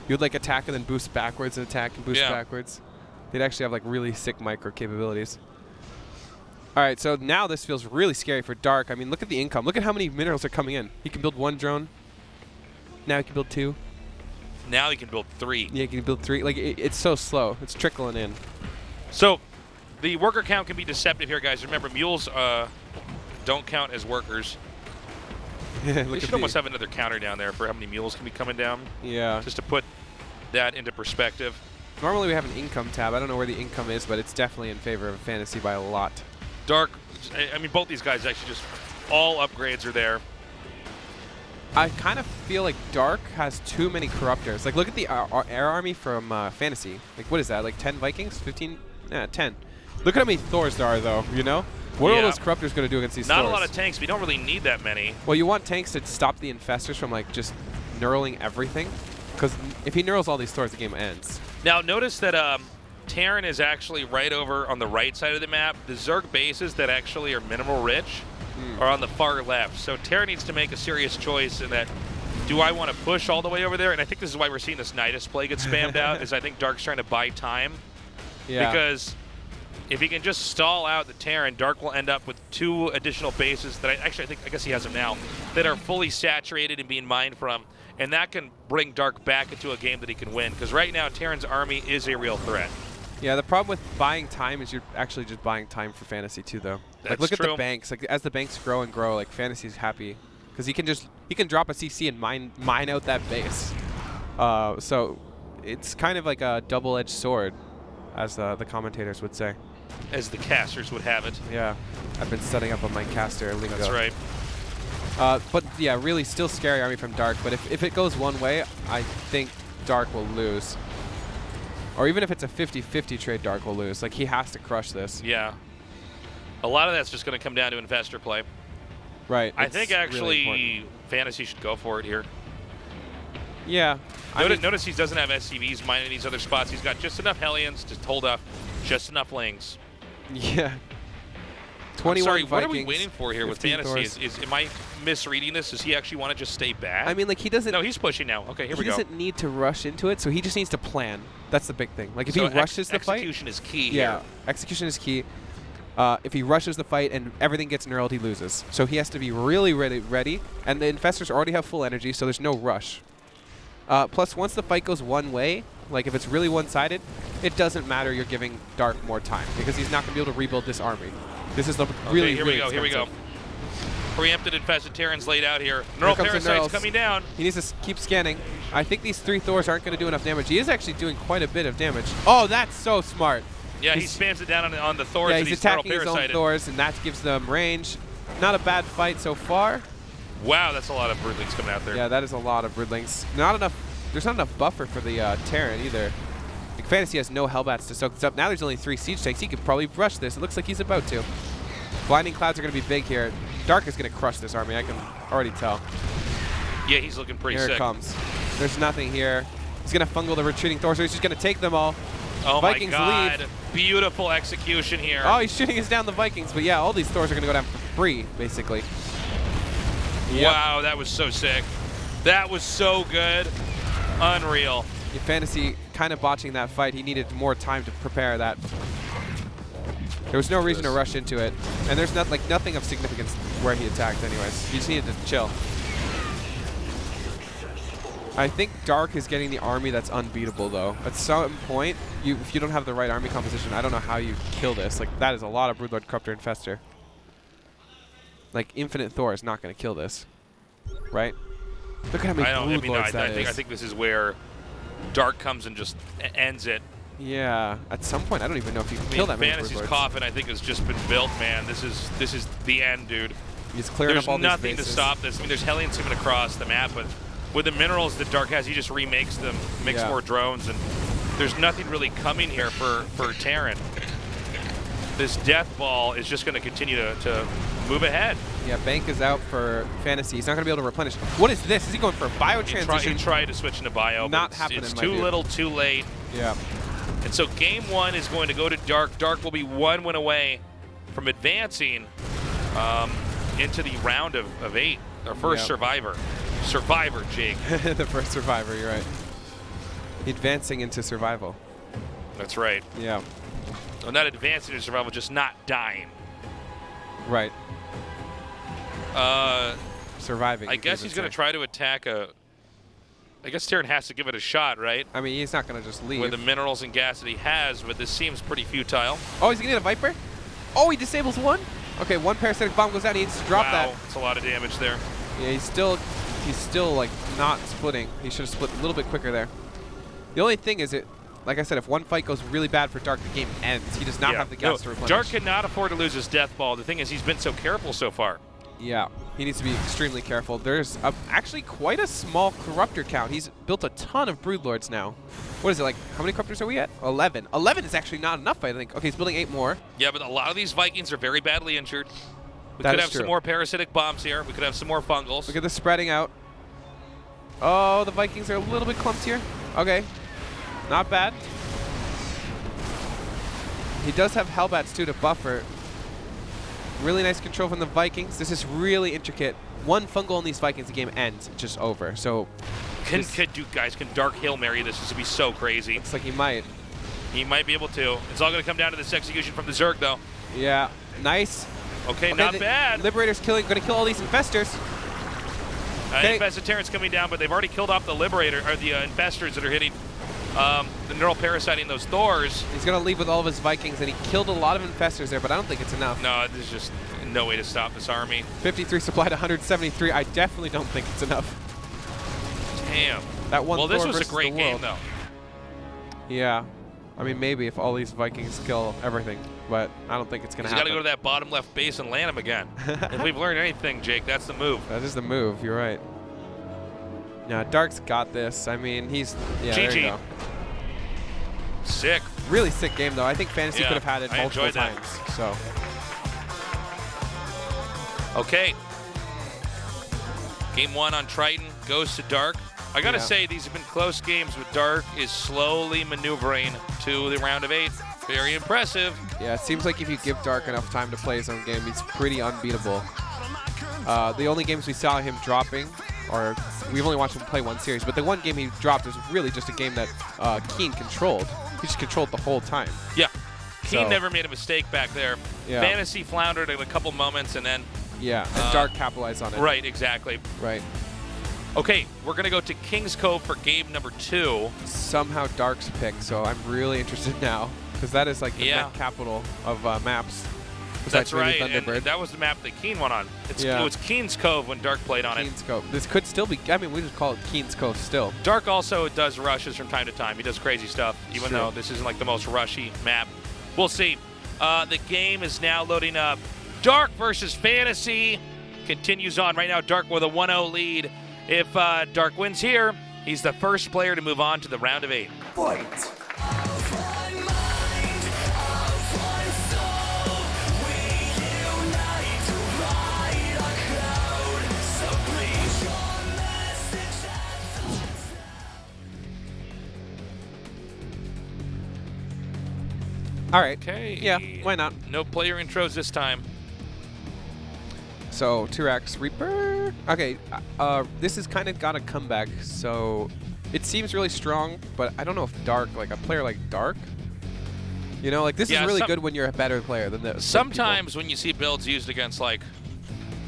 You'd like attack and then boost backwards and attack and boost backwards. They'd actually have like really sick micro capabilities. All right, so now this feels really scary for Dark. I mean, look at the income. Look at how many minerals are coming in. He can build 1 drone. Now he can build 2. Now he can build 3. Yeah, he can build 3. Like, it's so slow. It's trickling in. So the worker count can be deceptive here, guys. Remember, mules don't count as workers. They should almost have another counter down there for how many mules can be coming down. Yeah. Just to put that into perspective. Normally we have an income tab. I don't know where the income is, but it's definitely in favor of FanTaSy by a lot. Dark, I mean, both these guys actually just, all upgrades are there. I kind of feel like Dark has too many corruptors. Like, look at the air army from FanTaSy. Like, what is that? Like 10 Vikings? 15? Yeah, 10. Look at how many Thors there are, though, you know? What are all those corruptors going to do against these Thors? Not a lot of tanks. We don't really need that many. Well, you want tanks to stop the infestors from, like, just knurling everything. Because if he knurls all these Thors, the game ends. Now, notice that Terran is actually right over on the right side of the map. The Zerg bases that actually are mineral rich are on the far left. So Terran needs to make a serious choice in that, do I want to push all the way over there? And I think this is why we're seeing this Nidus play get spammed out, is I think Dark's trying to buy time. Yeah. Because if he can just stall out the Terran, Dark will end up with 2 additional bases that I guess he has them now, that are fully saturated and being mined from. And that can bring Dark back into a game that he can win. Because right now, Terran's army is a real threat. Yeah, the problem with buying time is you're actually just buying time for FanTaSy too, though. That's like, look true. at the banks. Like, as the banks grow and grow, like, FanTaSy's happy because he can drop a CC and mine out that base. So it's kind of like a double-edged sword, as the commentators would say. As the casters would have it. Yeah, I've been setting up on my caster lingo. That's right. But yeah, really still scary army from Dark. But if it goes one way, I think Dark will lose. Or even if it's a 50-50 trade, Dark will lose. Like, he has to crush this. Yeah. A lot of that's just going to come down to investor play. Right. I think actually FanTaSy should go for it here. Yeah. Notice he doesn't have SCVs mining these other spots. He's got just enough Hellions to hold up just enough Lings. Yeah. 21 sorry, Vikings, what are we waiting for here with FanTaSy? Am I misreading this? Does he actually want to just stay back? I mean, like, he doesn't... No, he's pushing now. Okay, here we go. He doesn't need to rush into it, so he just needs to plan. That's the big thing. Like, if he rushes the fight... Execution is key here. Yeah, execution is key. If he rushes the fight and everything gets knurled, he loses. So he has to be really ready. And the infestors already have full energy, so there's no rush. Plus, once the fight goes one way, like if it's really one-sided, it doesn't matter you're giving Dark more time because he's not going to be able to rebuild this army. This is the really, here we go, here we go. Preempted infested Terrans laid out here. Neural parasites coming down. He needs to keep scanning. I think these 3 Thors aren't going to do enough damage. He is actually doing quite a bit of damage. Oh, that's so smart. Yeah, he spams it down on the Thors. Yeah, he's attacking his own Thors, and that gives them range. Not a bad fight so far. Wow, that's a lot of broodlings coming out there. Yeah, that is a lot of broodlings. There's not enough buffer for the Terran either. Like, FanTaSy has no Hellbats to soak this up. Now there's only 3 siege tanks. He could probably rush this. It looks like he's about to. Blinding Clouds are going to be big here. Dark is going to crush this army. I can already tell. Yeah, he's looking pretty sick. Here it comes. There's nothing here. He's going to fungal the retreating Thor, so he's just going to take them all. Oh Vikings my God. leave. Beautiful execution here. Oh, he's shooting us down the Vikings. But yeah, all these Thors are going to go down for free, basically. Yep. Wow, that was so sick. That was so good. Unreal. FanTaSy kind of botching that fight. He needed more time to prepare that. There was no reason to rush into it. And there's nothing of significance where he attacked anyways. He just needed to chill. I think Dark is getting the army that's unbeatable, though. At some point, if you don't have the right army composition, I don't know how you kill this. Like, that is a lot of Broodlord, Corruptor, Infestor. Like, Infinite Thor is not going to kill this, right? Look at how many Broodlords that is. I think this is where Dark comes and just ends it. Yeah, at some point, I don't even know if you can kill that many FanTaSy's Broodlords. coffin, I think, has just been built, man. This is the end, dude. He's clearing up all these bases. There's nothing to stop this. I mean, there's Hellions coming across the map, but with the minerals that Dark has, he just remakes them, makes more drones, and there's nothing really coming here for Terran. This death ball is just going to continue to move ahead. Yeah, Bank is out for FanTaSy. He's not going to be able to replenish. What is this? Is he going for a bio transition? He tried to switch into bio, not but happening. It's too little, too late. Yeah. And so game 1 is going to go to Dark. Dark will be 1 win away from advancing into the round of 8. Our first survivor. Survivor, Jake. The first survivor, you're right. Advancing into survival. That's right. Yeah. Well, not advancing into survival, just not dying. Right. Surviving. I guess he's going to try to attack a... I guess Terran has to give it a shot, right? I mean, he's not going to just leave. With the minerals and gas that he has, but this seems pretty futile. Oh, he's going to get a Viper? Oh, he disables 1? Okay, 1 parasitic bomb goes out. He needs to drop that. Wow, that's a lot of damage there. Yeah, he's still like not splitting. He should have split a little bit quicker there. The only thing is, like I said, if one fight goes really bad for Dark, the game ends. He does not have the gas to replenish. Dark cannot afford to lose his death ball. The thing is, he's been so careful so far. Yeah, he needs to be extremely careful. There's actually quite a small Corruptor count. He's built a ton of Broodlords now. What is it, like, how many Corruptors are we at? 11. 11 is actually not enough, I think. Okay, he's building 8 more. Yeah, but a lot of these Vikings are very badly injured. We could have some more parasitic bombs here. We could have some more fungals. Look at this spreading out. Oh, the Vikings are a little bit clumped here. Okay, not bad. He does have Hellbats, too, to buffer. Really nice control from the Vikings. This is really intricate. 1 fungal on these Vikings, the game ends. It's just over. So, can Dark Hail Mary this? This would be so crazy. Looks like he might. He might be able to. It's all going to come down to this execution from the Zerg, though. Yeah, nice. Okay, not bad. Liberator's going to kill all these Infestors. Infested Terrans coming down, but they've already killed off the Liberator, or the Infestors that are hitting the neural parasiting those Thors. He's going to leave with all of his Vikings, and he killed a lot of Infestors there, but I don't think it's enough. No, there's just no way to stop this army. 53 supply to 173. I definitely don't think it's enough. Damn. That one. Well, this was a great game, though. Yeah. I mean, maybe if all these Vikings kill everything, but I don't think it's going to happen. He's got to go to that bottom left base and land him again. If we've learned anything, Jake, that's the move. That is the move. You're right. Yeah, Dark's got this. I mean, he's... Yeah, GG. there you go. Sick. Really sick game, though. I think FanTaSy could have had it multiple times. So. Okay. Game 1 on Triton goes to Dark. I got to say, these have been close games, with Dark is slowly maneuvering to the round of 8. Very impressive. Yeah, it seems like if you give Dark enough time to play his own game, he's pretty unbeatable. The only games we saw him dropping, or we've only watched him play 1 series, but the 1 game he dropped was really just a game that Keen controlled. He just controlled the whole time. Yeah. Keen never made a mistake back there. Yeah. FanTaSy floundered in a couple moments, and then... Yeah, and Dark capitalized on it. Right, exactly. Right. Okay, we're going to go to King's Cove for game number 2. Somehow Dark's pick, so I'm really interested now, because that is like the mech capital of maps. That's right, and that was the map that Keen went on. It was Keen's Cove when Dark played on Keen's Cove. This could still be, I mean, we just call it Keen's Cove still. Dark also does rushes from time to time. He does crazy stuff, even though this isn't like the most rushy map. We'll see. The game is now loading up. Dark versus FanTaSy continues on right now. Dark with a 1-0 lead. If Dark wins here, he's the first player to move on to the round of 8. Fight! All right. Okay. Yeah, why not? No player intros this time. So, T-Rex, Reaper. Okay, this has kind of got a comeback, so it seems really strong, but I don't know if Dark, like a player like Dark, you know, like this is really good when you're a better player than this. Sometimes when you see builds used against like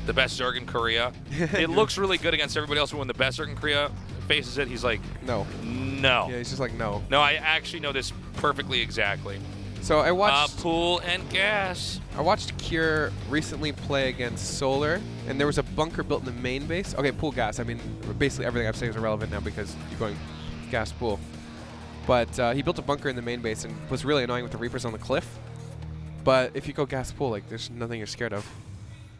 the best Zerg in Korea, it looks really good against everybody else, but when the best Zerg in Korea faces it, he's like, no. No. Yeah, he's just like, no. No, I actually know this perfectly exactly. So I watched Pool and Gas. I watched Cure recently play against Solar, and there was a bunker built in the main base. Okay, Pool Gas. I mean, basically everything I've said is irrelevant now because you're going Gas Pool. But he built a bunker in the main base and was really annoying with the Reapers on the cliff. But if you go Gas Pool, like, there's nothing you're scared of.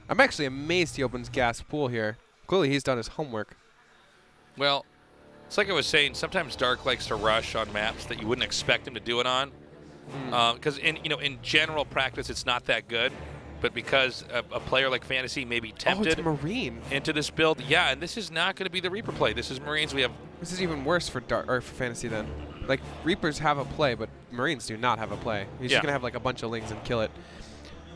I'm actually amazed he opens Gas Pool here. Clearly, he's done his homework. Well, it's like I was saying. Sometimes Dark likes to rush on maps that you wouldn't expect him to do it on. Because in general practice, it's not that good. But because a player like FanTaSy may be tempted Marine into this build, yeah, and this is not going to be the Reaper play. This is Marines. We have. This is even worse for Dark or for FanTaSy then. Like Reapers have a play, but Marines do not have a play. He's just gonna have like a bunch of lings and kill it.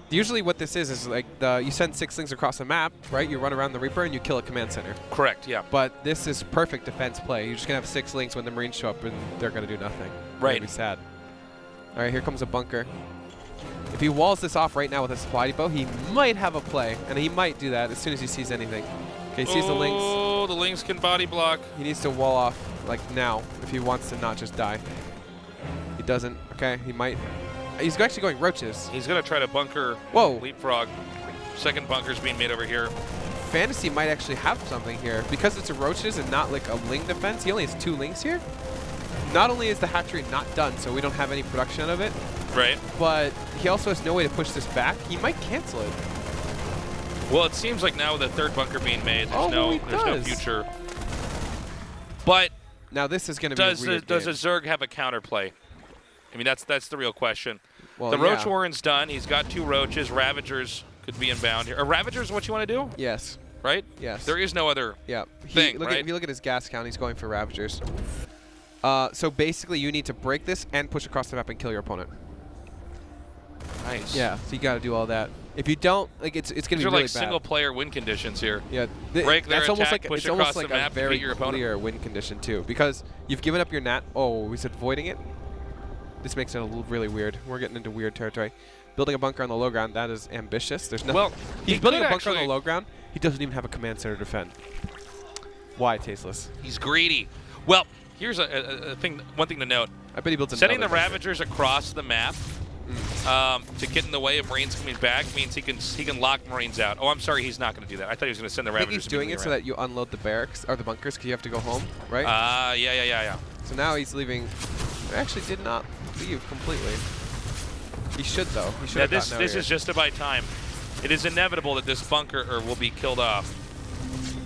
Usually, what this is like you send 6 lings across the map, right? You run around the Reaper and you kill a command center. Correct. Yeah. But this is perfect defense play. You're just gonna have 6 lings when the Marines show up, and they're gonna do nothing. Right. It'll be sad. All right, here comes a bunker. If he walls this off right now with a supply depot, he might have a play, and he might do that as soon as he sees anything. Okay, he sees the lings. Oh, the lings can body block. He needs to wall off like now if he wants to not just die. He doesn't. Okay, he might. He's actually going roaches. He's gonna try to bunker. Whoa. Leapfrog. Second bunker's being made over here. FanTaSy might actually have something here because it's a roaches and not like a ling defense. He only has 2 lings here. Not only is the hatchery not done, so we don't have any production out of it. Right. But he also has no way to push this back. He might cancel it. Well, it seems like now with the 3rd bunker being made, there's no future. But now this is going to be a weird does a game. Zerg have a counterplay? I mean, that's the real question. Well, the Roach Warren's done. He's got 2 Roaches. Ravagers could be inbound here. Are Ravagers what you want to do? Yes. Right? Yes. There is no other thing, right? If you look at his gas count, he's going for Ravagers. So basically, you need to break this and push across the map and kill your opponent. Nice. Yeah, so you got to do all that. If you don't, like, it's going to be really bad. These are like single-player win conditions here. Yeah, break their that's almost attack, like push it's almost across like the map, a very defeat your opponent. clear win condition too, because you've given up your nat. Oh, we said voiding it. This makes it a little really weird. We're getting into weird territory. Building a bunker on the low ground, that is ambitious. There's no. Well, he's building a bunker on the low ground. He doesn't even have a command center to defend. Why, Tasteless? He's greedy. Well, here's a thing. One thing to note. I bet he builds sending the bunker. Ravagers across the map to get in the way of Marines coming back means he can lock Marines out. Oh, I'm sorry, he's not going to do that. I thought he was going to send the Ravagers. I think he's doing it so that you unload the barracks or the bunkers because you have to go home, right? Yeah. So now he's leaving. Actually, did not leave completely. He should though. He should. Yeah, this is just to buy time. It is inevitable that this bunker will be killed off.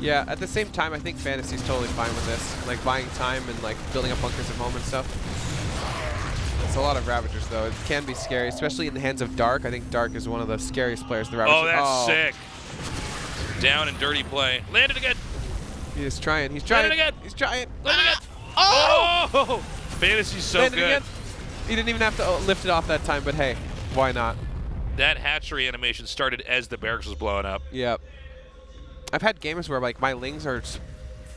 Yeah, at the same time, I think FanTaSy's totally fine with this. Like, buying time and, like, building up bunkers at home and stuff. It's a lot of Ravagers, though. It can be scary, especially in the hands of Dark. I think Dark is one of the scariest players. The Ravagers. Oh, that's sick. Down and dirty play. Landed again. He's trying. He's trying. Landed again. He's trying. Landed again. Oh! FanTaSy's so Landed good. Again. He didn't even have to lift it off that time, but hey, why not? That hatchery animation started as the barracks was blowing up. Yep. I've had games where like my lings are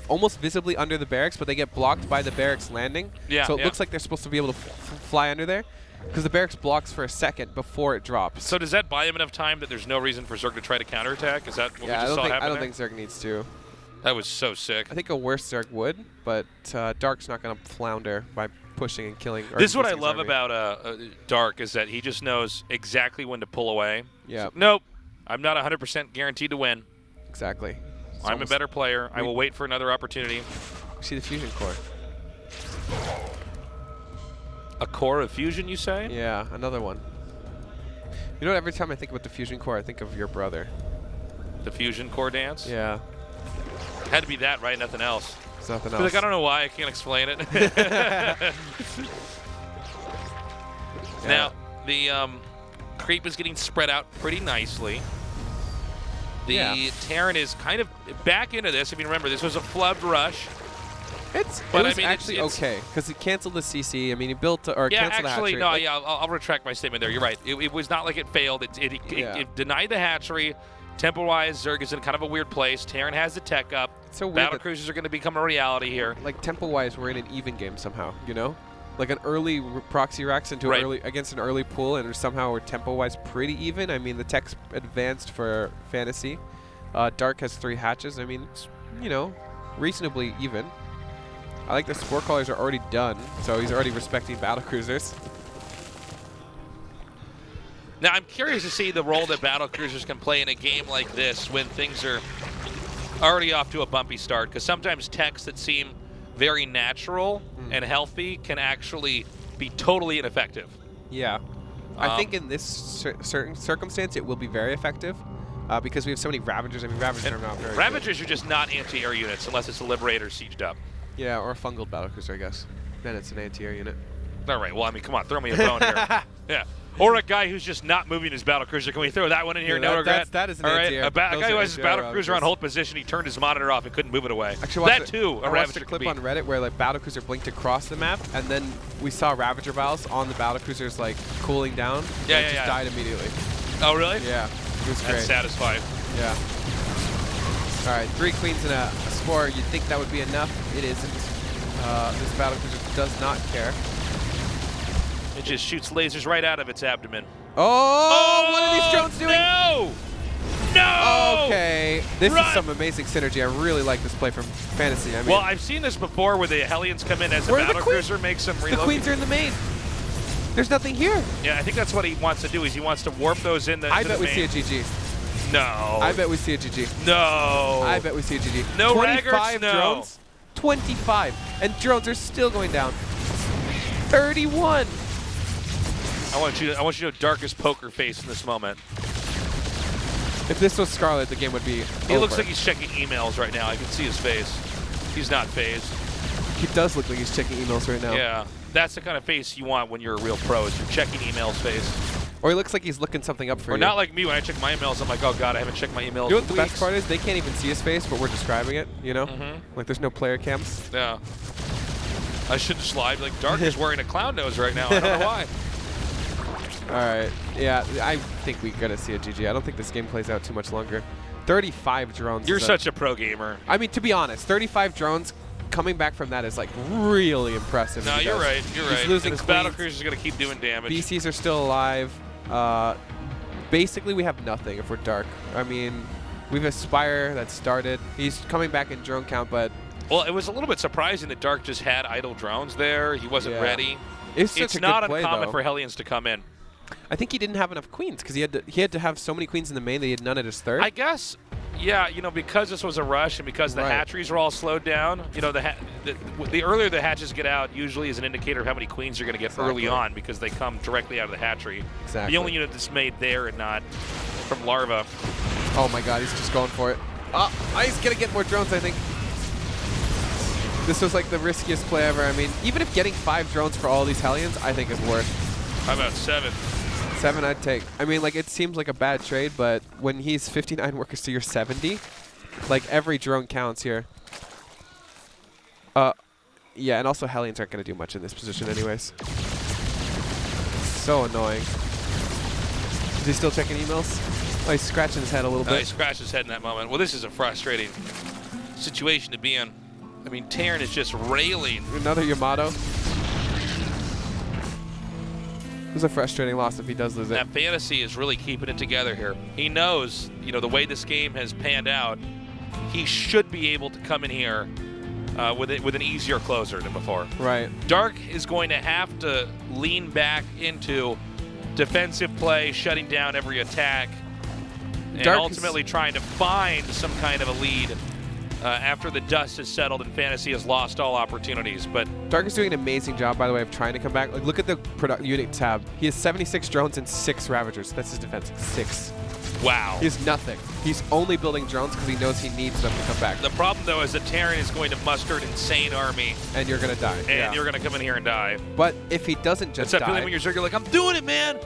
almost visibly under the barracks, but they get blocked by the barracks landing. Yeah. So it looks like they're supposed to be able to fly under there because the barracks blocks for a second before it drops. So does that buy him enough time that there's no reason for Zerg to try to counterattack? Is that what we just saw happen I don't there? think Zerg needs to. That was so sick. I think a worse Zerg would, but Dark's not going to flounder by pushing and killing. This is what I love about Dark is that he just knows exactly when to pull away. Yeah. So, nope. I'm not 100% guaranteed to win. Exactly. I'm a better player. I will wait for another opportunity. See the fusion core. A core of fusion, you say? Yeah, another one. You know what? Every time I think about the fusion core, I think of your brother. The fusion core dance? Yeah. Had to be that, right? Nothing else. It's nothing else. Like, I don't know why. I can't explain it. Now, the creep is getting spread out pretty nicely. The Terran is kind of back into this. If you remember, this was a flubbed rush. It was actually okay because he canceled the CC. I mean, he built canceled the hatchery. No, I'll retract my statement there. You're right. It was not like it failed. It denied the hatchery. Tempo-wise, Zerg is in kind of a weird place. Terran has the tech up. So battle cruisers are going to become a reality here. Like tempo-wise, we're in an even game somehow. You know, like an early proxy racks into against an early pool, and somehow we're tempo-wise pretty even. I mean, the tech's advanced for FanTaSy. Dark has 3 hatches. I mean, it's, you know, reasonably even. I like the spore callers are already done, so he's already respecting battle cruisers. Now, I'm curious to see the role that battle cruisers can play in a game like this when things are already off to a bumpy start, because sometimes techs that seem very natural and healthy can actually be totally ineffective. Yeah. I think in this certain circumstance, it will be very effective. Because we have so many Ravagers. I mean, Ravagers are not very Ravagers are just not anti-air units unless it's a Liberator sieged up. Yeah, or a fungal battlecruiser, I guess. Then it's an anti-air unit. All right, well, I mean, come on, throw me a bone here. Yeah. Or a guy who's just not moving his battlecruiser. Can we throw that one in here? No regret? That is an anti-air. A guy who has his battlecruiser on hold position, he turned his monitor off and couldn't move it away. Actually, that too, I watched a clip on Reddit where like battlecruiser blinked across the map, and then we saw Ravager battles on the battlecruisers like cooling down. Yeah, and it just died immediately. Oh, really? Yeah. It was great. That's satisfying. Yeah. All right, 3 queens and a spore. You'd think that would be enough. It isn't. This battlecruiser does not care. It just shoots lasers right out of its abdomen. Oh, what are these drones doing? No! No! Okay, this is some amazing synergy. I really like this play from FanTaSy. I mean, well, I've seen this before where the Hellions come in as a battlecruiser, makes them reload. The queens are in the main. There's nothing here. Yeah, I think that's what he wants to do. Is he wants to warp those in the. I bet we see a GG. No. I bet we see a GG. No. I bet we see a GG. No 25 Raggarts, drones. 25. And drones are still going down. 31. I want you to know Darkest poker face in this moment. If this was Scarlet, the game would be He looks like he's checking emails right now. I can see his face. He's not phased. He does look like he's checking emails right now. Yeah. That's the kind of face you want when you're a real pro, is you're checking emails face. Or he looks like he's looking something up for you. Or not like me when I check my emails, I'm like, oh god, I haven't checked my emails. You know what the best part is? They can't even see his face, but we're describing it, you know? Like there's no player cams. Yeah. I should just lie. Like, Dark is wearing a clown nose right now. I don't know why. All right. Yeah, I think we got to see a GG. I don't think this game plays out too much longer. 35 drones. You're such a pro gamer. I mean, to be honest, 35 drones coming back from that is like really impressive. No, you're right. You're right. He's losing his battlecruiser is going to keep doing damage. BCs are still alive. Basically, we have nothing if we're Dark. I mean, we have a Spire that started. He's coming back in drone count, but... Well, it was a little bit surprising that Dark just had idle drones there. He wasn't ready. It's not uncommon for Hellions to come in. I think he didn't have enough queens because he had to have so many queens in the main that he had none at his third. I guess, yeah, you know, because this was a rush and because the hatcheries were all slowed down, you know, the earlier the hatches get out usually is an indicator of how many queens you're going to get early on because they come directly out of the hatchery. Exactly. The only unit that's made there and not from larva. Oh my god, he's just going for it. He's going to get more drones, I think. This was like the riskiest play ever. I mean, even if getting 5 drones for all these Hellions, I think is worth. How about 7? 7 I'd take. I mean, like, it seems like a bad trade, but when he's 59 workers to your 70, like, every drone counts here. Yeah, and also Hellions aren't going to do much in this position anyways. So annoying. Is he still checking emails? Oh, he's scratching his head a little bit. He scratched his head in that moment. Well, this is a frustrating situation to be in. I mean, Terran is just railing. Another Yamato. It was a frustrating loss if he does lose it. That FanTaSy is really keeping it together here. He knows, you know, the way this game has panned out, he should be able to come in here with an easier closer than before. Right. Dark is going to have to lean back into defensive play, shutting down every attack, and ultimately trying to find some kind of a lead after the dust has settled and FanTaSy has lost all opportunities. But Dark is doing an amazing job, by the way, of trying to come back. Like, look at the unit tab. He has 76 drones and 6 Ravagers. That's his defense. 6. Wow. He has nothing. He's only building drones because he knows he needs them to come back. The problem, though, is that Terran is going to muster an insane army. And you're going to die. And you're going to come in here and die. But if he doesn't just die... It's that feeling when you're like, I'm doing it, man.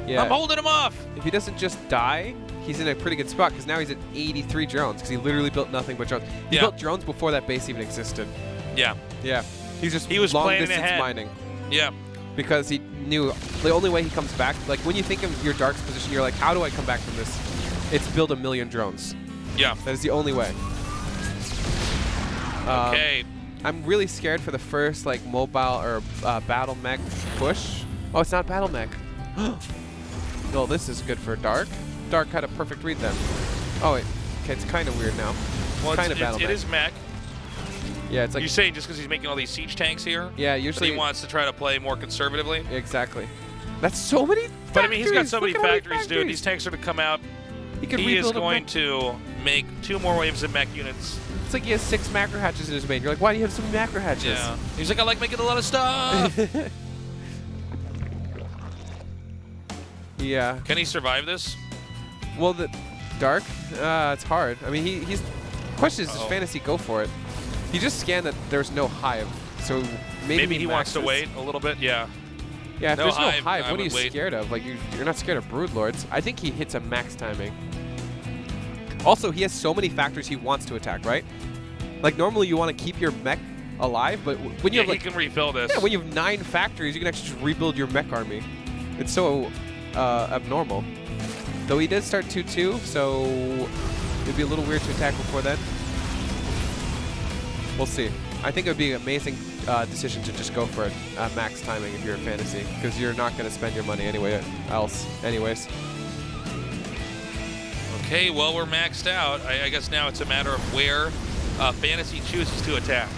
Yeah. I'm holding him off. If he doesn't just die, he's in a pretty good spot because now he's at 83 drones because he literally built nothing but drones. He built drones before that base even existed. Yeah. Yeah. He was planning long-distance ahead. mining. Yeah. Because he knew the only way he comes back, like when you think of your Dark's position, you're like, how do I come back from this? It's build a million drones. Yeah. That is the only way. Okay. I'm really scared for the first like mobile or battle mech push. Oh, it's not battle mech. No, this is good for Dark. Dark had a perfect read then. Oh wait, okay, it's kind of weird now. Well, Kind of battle it mech. is mech. Yeah, it's like You're saying just because he's making all these siege tanks here? yeah, So usually he wants to try to play more conservatively? exactly. That's so many. But I mean, he's got so many Look at how factories, dude. These tanks are to come out. He could He is rebuild a going mech. to make 2 more waves of mech units. It's like he has 6 macro hatches in his main. You're like, why do you have so many macro hatches? Yeah. He's like, I like making a lot of stuff. Yeah. Can he survive this? Well, the Dark, it's hard. I mean, he's. Question is, does Uh-oh. FanTaSy go for it? He just scanned that there's no hive, so Maybe he wants to maxes. wait a little bit. Yeah. Yeah, if No there's hive, no hive, I what are would you wait. scared of? Like, you're not scared of Broodlords. I think he hits a max timing. Also, he has so many factors he wants to attack, right? Like, normally you want to keep your mech alive, but when you Yeah, have like, he can refill this. yeah, when you have 9 factories, you can actually just rebuild your mech army. It's so abnormal. Though he did start 2-2, so it'd be a little weird to attack before then. We'll see. I think it would be an amazing decision to just go for it max timing if you're in FanTaSy, because you're not going to spend your money anyways. Okay, well, we're maxed out. I guess now it's a matter of where FanTaSy chooses to attack.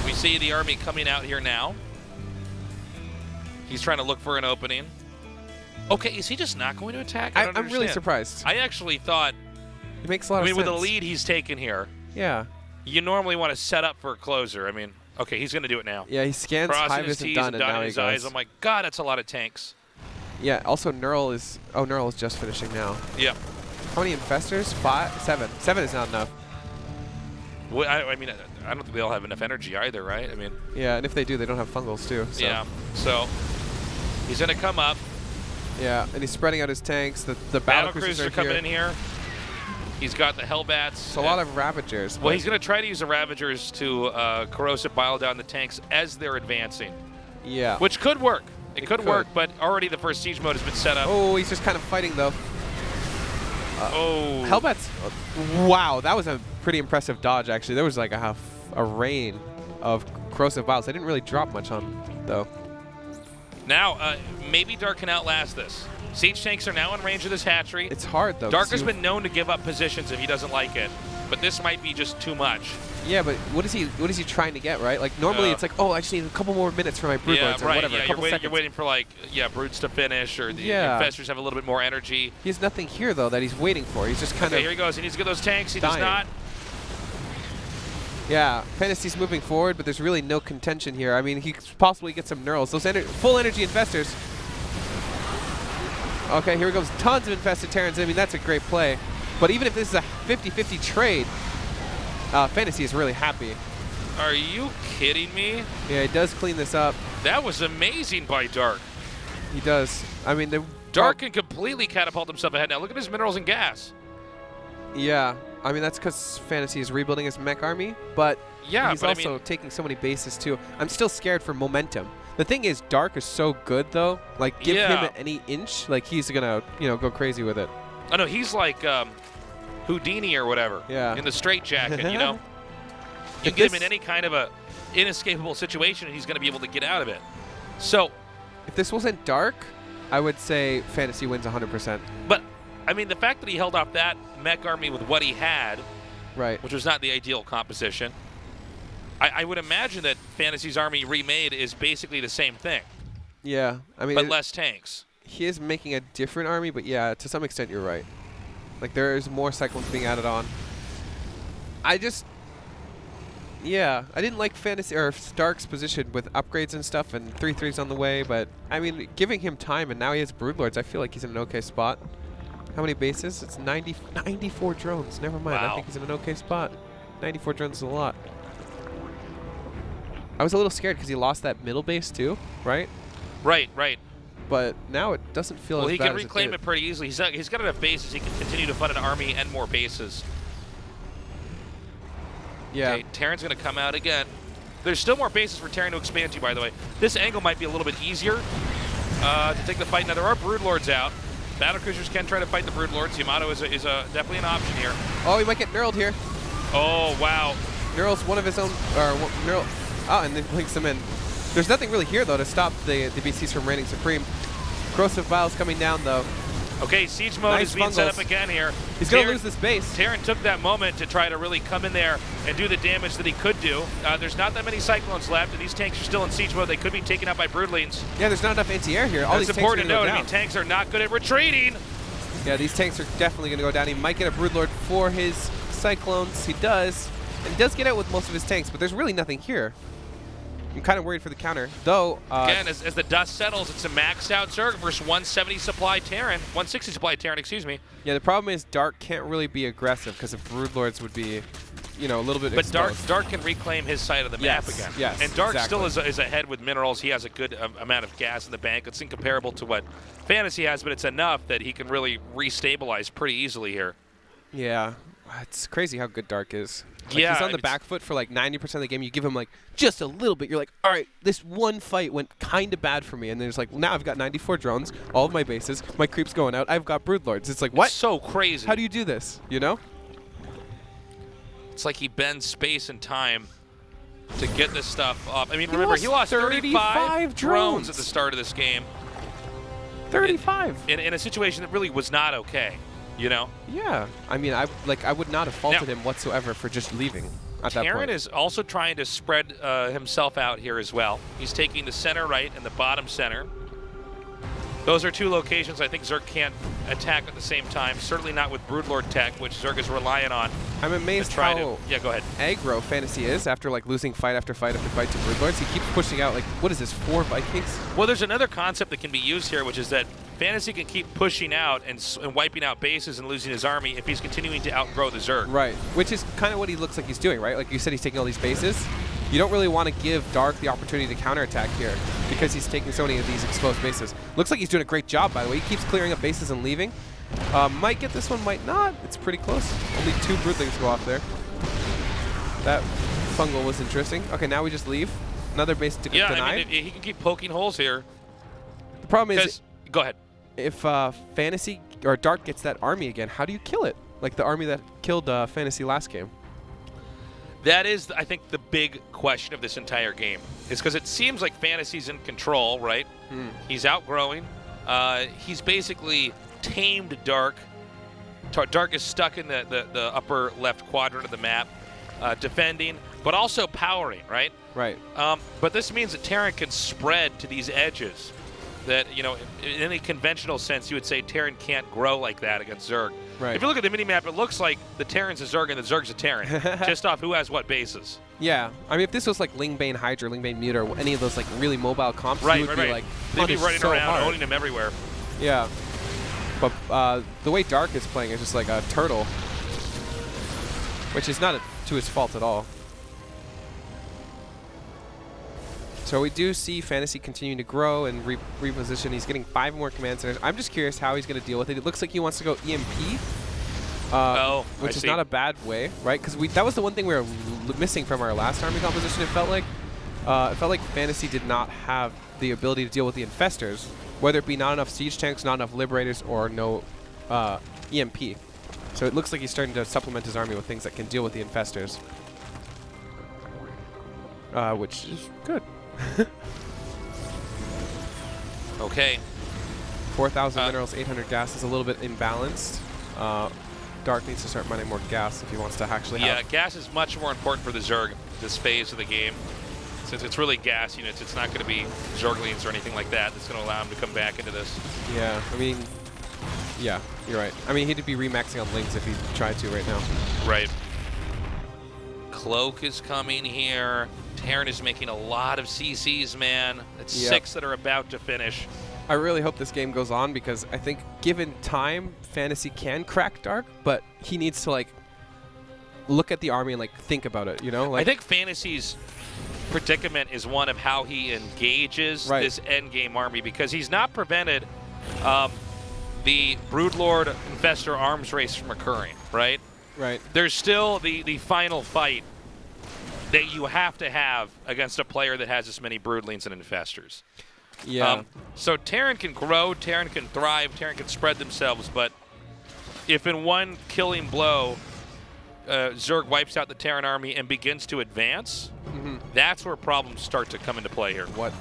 We see the army coming out here now. He's trying to look for an opening. Okay, is he just not going to attack? I don't I'm really understand. surprised. I actually thought, It makes a lot I mean, of with sense. the lead he's taken here, Yeah. you normally want to set up for a closer. I mean, okay, he's going to do it now. Yeah, he scans Crossing hive his isn't T's done, and and now dotting he his goes. eyes. I'm like, God, that's a lot of tanks. Yeah, also Neural is just finishing now. Yeah. How many infestors? 5? 7. 7 is not enough. Well, I mean, I don't think they all have enough energy either, right? I mean, Yeah, and if they do, they don't have fungals too. So. yeah. So he's going to come up. Yeah, and he's spreading out his tanks. The Battle battle cruisers cruisers are coming in here. He's got the Hellbats. It's a lot of Ravagers. Well, he's going to try to use the Ravagers to corrosive bile down the tanks as they're advancing, yeah. which could work. It could could. work, but already the first siege mode has been set up. Oh, he's just kind of fighting though. Oh. Hellbats. Wow, that was a pretty impressive dodge actually. There was like a rain of corrosive biles. They didn't really drop much on though. Now, maybe Dark can outlast this. Siege tanks are now in range of this hatchery. It's hard though. Dark 'cause has you- been known to give up positions if he doesn't like it, but this might be just too much. Yeah, but what is he trying to get, right? Like normally it's like, oh, I just need a couple more minutes for my brood Yeah, lords or right. whatever. Yeah, a couple you're seconds. waiting for like brutes to finish, or the Yeah. infestors have a little bit more energy. He has nothing here though that he's waiting for. He's just kind Okay, here of he goes. He needs to get those tanks. He does dying. not. yeah. FanTaSy's moving forward, but there's really no contention here. I mean, he could possibly get some neurals. Those full energy infestors. Okay, here goes tons of infested Terrans. I mean, that's a great play. But even if this is a 50-50 trade, FanTaSy is really happy. Are you kidding me? Yeah, he does clean this up. That was amazing by Dark. He does. I mean, the Dark can completely catapult himself ahead now. Look at his minerals and gas. Yeah, I mean that's because FanTaSy is rebuilding his mech army, but Yeah, he's but I also mean- taking so many bases too. I'm still scared for momentum. The thing is, Dark is so good though. Like, give Yeah. him any inch, like he's gonna, go crazy with it. I know he's like Houdini or whatever. Yeah. In the straitjacket, you know. You If get him this- in any kind of a inescapable situation, and he's going to be able to get out of it. So, If this wasn't Dark, I would say FanTaSy wins 100%. but I mean, the fact that he held off that mech army with what he had, Right. which was not the ideal composition, I would imagine that FanTaSy's army remade is basically the same thing, Yeah. I mean, but less tanks. he is making a different army, but yeah, to some extent you're right. Like there is more cyclones being added on. Yeah, I didn't like FanTaSy or Dark's position with upgrades and stuff, and 3/3s on the way. But I mean, giving him time, and now he has Broodlords. I feel like he's in an okay spot. How many bases? It's 94 drones. Never mind. I Wow. think he's in an okay spot. 94 drones is a lot. I was a little scared because he lost that middle base too, right? Right, right. But now it doesn't feel Well, as he bad can as reclaim it it did. pretty easily. He's got enough bases. He can continue to fund an army and more bases. Yeah. Okay, Terran's going to come out again. There's still more bases for Terran to expand to, by the way. This angle might be a little bit easier to take the fight. Now, there are Broodlords out. Battlecruisers can try to fight the Broodlords. Yamato is definitely an option here. Oh, he might get knurled here. Oh, wow. Knurl's one of his own, Knurl. Oh, and then blinks him in. There's nothing really here, though, to stop the BCs from reigning supreme. Corrosive Vials coming down, though. Okay, siege mode is being set up again here. He's going to lose this base. Terran took that moment to try to really come in there and do the damage that he could do. There's not that many Cyclones left, and these tanks are still in siege mode. They could be taken out by Broodlings. Yeah, there's not enough anti-air here. That's important to note. I mean, tanks are not good at retreating. Yeah, these tanks are definitely going to go down. He might get a Broodlord for his Cyclones. He does. And he does get out with most of his tanks, but there's really nothing here. I'm kind of worried for the counter, though. Again, as the dust settles, it's a maxed out Zerg versus 170 supply Terran, 160 supply Terran, excuse me. Yeah, the problem is Dark can't really be aggressive because if Broodlords would be, you know, a little bit exposed. But Dark can reclaim his side of the map again. Yes, and Dark still is ahead with minerals. He has a good amount of gas in the bank. It's incomparable to what FanTaSy has, but it's enough that he can really restabilize pretty easily here. Yeah, it's crazy how good Dark is. Like yeah, he's on the back foot for like 90% of the game. You give him like just a little bit. You're like, all right, this one fight went kind of bad for me. And there's like, now I've got 94 drones, all of my bases, my creeps going out. I've got Broodlords. It's like, what? It's so crazy. How do you do this? You know? It's like he bends space and time to get this stuff up. I mean, remember, he lost 35 drones at the start of this game. 35. In a situation that really was not okay. You know? Yeah. I mean, I would not have faulted him whatsoever for just leaving at that point. Terran is also trying to spread himself out here as well. He's taking the center right and the bottom center. Those are two locations I think Zerg can't attack at the same time. Certainly not with Broodlord tech, which Zerg is relying on. I'm amazed how yeah, go ahead. aggro FanTaSy is after like losing fight after fight after fight to Broodlords. He keeps pushing out like, what is this, 4 Vikings? Well, there's another concept that can be used here, which is that FanTaSy can keep pushing out and wiping out bases and losing his army if he's continuing to outgrow the Zerg. Right, which is kind of what he looks like he's doing, right? Like you said, he's taking all these bases. You don't really want to give Dark the opportunity to counterattack here because he's taking so many of these exposed bases. Looks like he's doing a great job, by the way. He keeps clearing up bases and leaving. Might get this one, might not. It's pretty close. Only 2 Broodlings go off there. That fungal was interesting. Okay, now we just leave. Another base to deny. I mean, he can keep poking holes here. The problem is, go ahead. If FanTaSy or Dark gets that army again, how do you kill it? Like the army that killed FanTaSy last game. That is, I think, the big question of this entire game. Is because it seems like FanTaSy's in control, right? He's outgrowing. He's basically tamed Dark. Dark is stuck in the upper left quadrant of the map, defending, but also powering, right? Right. But this means that Terran can spread to these edges. That, you know, in any conventional sense, you would say Terran can't grow like that against Zerg. Right. If you look at the minimap, it looks like the Terran's a Zerg and the Zerg's a Terran, just off who has what bases. Yeah. I mean, if this was like Lingbane Hydra, Lingbane Muta, or any of those like really mobile comps, right, you would be like, they'd be running so around, hard. owning them everywhere. Yeah. But the way Dark is playing is just like a turtle, which is not to his fault at all. So we do see FanTaSy continuing to grow and reposition. He's getting 5 more command centers. I'm just curious how he's going to deal with it. It looks like he wants to go EMP, which is not a bad way, right? Because that was the one thing we were missing from our last army composition, it felt like. It felt like FanTaSy did not have the ability to deal with the Infestors, whether it be not enough siege tanks, not enough Liberators, or no EMP. So it looks like he's starting to supplement his army with things that can deal with the Infestors, which is good. Okay. 4,000 minerals, 800 gas is a little bit imbalanced. Dark needs to start mining more gas if he wants to actually have... Yeah, gas is much more important for the Zerg this phase of the game. Since it's really gas units, it's not going to be Zerglings or anything like that that's going to allow him to come back into this. Yeah, I mean... Yeah, you're right. I mean, he'd be remaxing on Lings if he tried to right now. Right. Cloak is coming here. Terran is making a lot of CCs, man. That's 6 that are about to finish. I really hope this game goes on because I think given time, FanTaSy can crack Dark, but he needs to like look at the army and like think about it, you know? Like, I think FanTaSy's predicament is one of how he engages this endgame army because he's not prevented the Broodlord Infestor arms race from occurring, right? Right. There's still the final fight that you have to have against a player that has as many broodlings and infestors. Yeah. So Terran can grow, Terran can thrive, Terran can spread themselves, but if in one killing blow Zerg wipes out the Terran army and begins to advance, that's where problems start to come into play here. What?